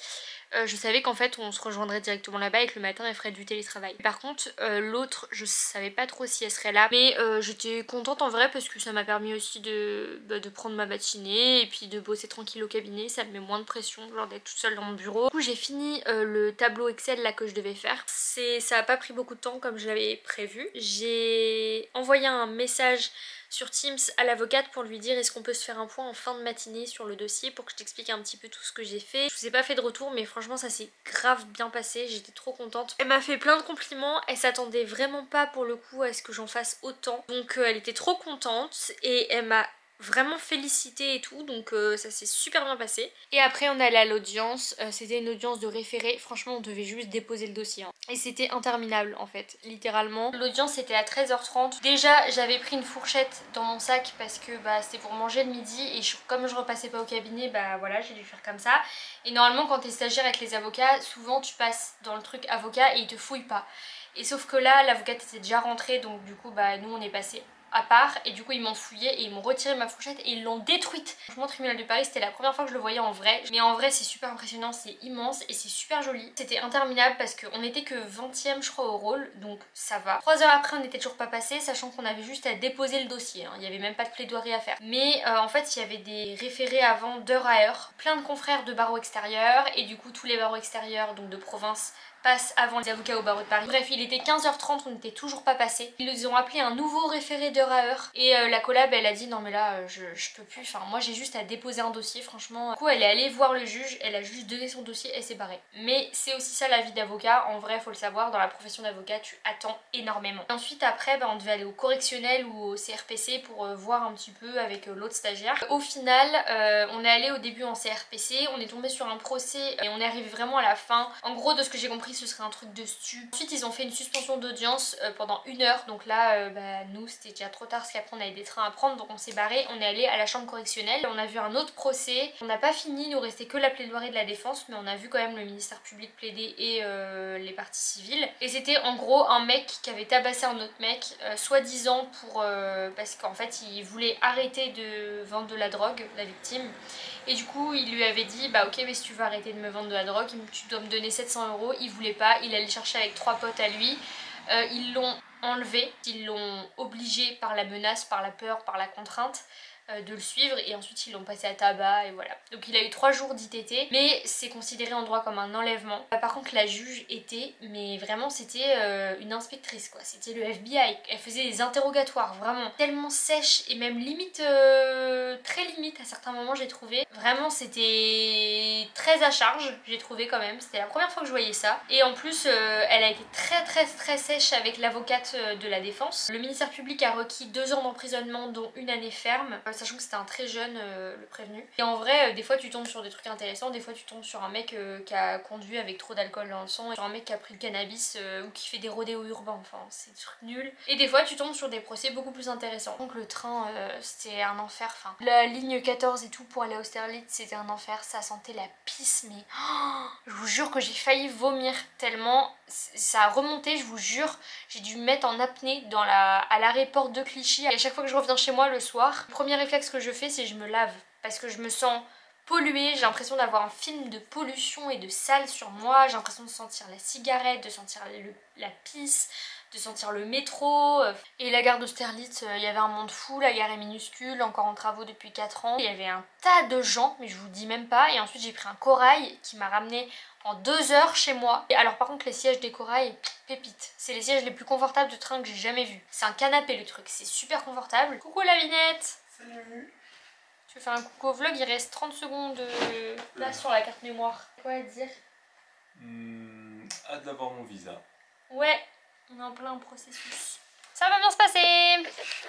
je savais qu'en fait on se rejoindrait directement là-bas et que le matin elle ferait du télétravail. Par contre l'autre je savais pas trop si elle serait là, mais j'étais contente en vrai parce que ça m'a permis aussi de prendre ma matinée et puis de bosser tranquille au cabinet. Ça me met moins de pression genre d'être toute seule dans mon bureau. Du coup j'ai fini le tableau Excel là que je devais faire. Ça a pas pris beaucoup de temps comme je l'avais prévu. J'ai envoyé un message sur Teams à l'avocate pour lui dire est-ce qu'on peut se faire un point en fin de matinée sur le dossier pour que je t'explique un petit peu tout ce que j'ai fait. Je vous ai pas fait de retour mais franchement ça s'est grave bien passé, j'étais trop contente. Elle m'a fait plein de compliments, elle s'attendait vraiment pas pour le coup à ce que j'en fasse autant. Donc elle était trop contente et elle m'a vraiment félicité et tout, donc ça s'est super bien passé. Et après on est allé à l'audience, c'était une audience de référé, franchement on devait juste déposer le dossier hein. Et c'était interminable en fait, littéralement. L'audience était à 13 h 30. Déjà j'avais pris une fourchette dans mon sac parce que c'était pour manger le midi et comme je repassais pas au cabinet, voilà j'ai dû faire comme ça. Et normalement quand t'es stagiaire avec les avocats, souvent tu passes dans le truc avocat et ils te fouillent pas. Et sauf que là l'avocate était déjà rentrée, donc du coup nous on est passé à part et du coup ils m'ont fouillé et ils m'ont retiré ma fourchette et ils l'ont détruite. Franchement, le tribunal de Paris c'était la première fois que je le voyais en vrai, mais en vrai c'est super impressionnant, c'est immense et c'est super joli. C'était interminable parce qu'on était que 20e je crois au rôle, donc ça va. 3 heures après on n'était toujours pas passé, sachant qu'on avait juste à déposer le dossier hein. Il n'y avait même pas de plaidoirie à faire. Mais en fait il y avait des référés avant d'heure à heure, plein de confrères de barreaux extérieurs et du coup tous les barreaux extérieurs donc de province passe avant les avocats au barreau de Paris. Bref, il était 15 h 30, on n'était toujours pas passé. Ils nous ont appelé un nouveau référé d'heure à heure et la collab elle a dit non mais là je peux plus, enfin moi j'ai juste à déposer un dossier franchement. Du coup elle est allée voir le juge, elle a juste donné son dossier, elle s'est barrée. Mais c'est aussi ça la vie d'avocat, en vrai faut le savoir, dans la profession d'avocat tu attends énormément. Et ensuite après on devait aller au correctionnel ou au CRPC pour voir un petit peu avec l'autre stagiaire. Au final on est allé au début en CRPC, on est tombé sur un procès et on est arrivé vraiment à la fin. En gros de ce que j'ai compris ce serait un truc de stu. Ensuite ils ont fait une suspension d'audience pendant 1 heure, donc là nous c'était déjà trop tard parce qu'après on avait des trains à prendre, donc on s'est barré, on est allé à la chambre correctionnelle. On a vu un autre procès, on n'a pas fini, il nous restait que la plaidoirie de la défense, mais on a vu quand même le ministère public plaider et les parties civiles. Et c'était en gros un mec qui avait tabassé un autre mec, soi-disant parce qu'en fait il voulait arrêter de vendre de la drogue, la victime. Et du coup il lui avait dit bah ok mais si tu veux arrêter de me vendre de la drogue tu dois me donner 700 €. Il voulait pas, il allait chercher avec 3 potes à lui. Ils l'ont enlevé, ils l'ont obligé par la menace, par la peur, par la contrainte de le suivre et ensuite ils l'ont passé à tabac et voilà. Donc il a eu 3 jours d'ITT mais c'est considéré en droit comme un enlèvement. Par contre la juge était, mais vraiment c'était une inspectrice quoi, c'était le FBI. Elle faisait des interrogatoires vraiment tellement sèches et même limite, très limite à certains moments j'ai trouvé. Vraiment c'était très à charge j'ai trouvé quand même, c'était la première fois que je voyais ça. Et en plus elle a été très sèche avec l'avocate de la défense. Le ministère public a requis 2 ans d'emprisonnement dont 1 année ferme. sachant que c'était un très jeune le prévenu. Et en vrai, des fois tu tombes sur des trucs intéressants, des fois tu tombes sur un mec qui a conduit avec trop d'alcool dans le sang, sur un mec qui a pris le cannabis ou qui fait des rodéos urbains, enfin c'est des trucs nuls. Et des fois tu tombes sur des procès beaucoup plus intéressants. Donc le train c'était un enfer, enfin la ligne 14 et tout pour aller à Austerlitz c'était un enfer, ça sentait la pisse mais je vous jure que j'ai failli vomir tellement ça a remonté, je vous jure, j'ai dû me mettre en apnée à l'arrêt porte de Clichy. Et à chaque fois que je reviens chez moi le soir, le premier réflexe que je fais c'est je me lave parce que je me sens polluée, j'ai l'impression d'avoir un film de pollution et de sale sur moi, j'ai l'impression de sentir la cigarette, de sentir la pisse, de sentir le métro. Et la gare d'Austerlitz, il y avait un monde fou, la gare est minuscule, encore en travaux depuis 4 ans. Il y avait un tas de gens, mais je vous dis même pas. Et ensuite j'ai pris un corail qui m'a ramené en 2 heures chez moi. Et alors par contre les sièges des corails, pépite. C'est les sièges les plus confortables de train que j'ai jamais vus. C'est un canapé le truc, c'est super confortable. Coucou la Vinette. Salut. Tu veux faire un coucou au vlog, il reste 30 secondes là sur la carte mémoire. Quoi à dire? Hâte d'avoir mon visa. Ouais, on est en plein processus. Ça va bien se passer.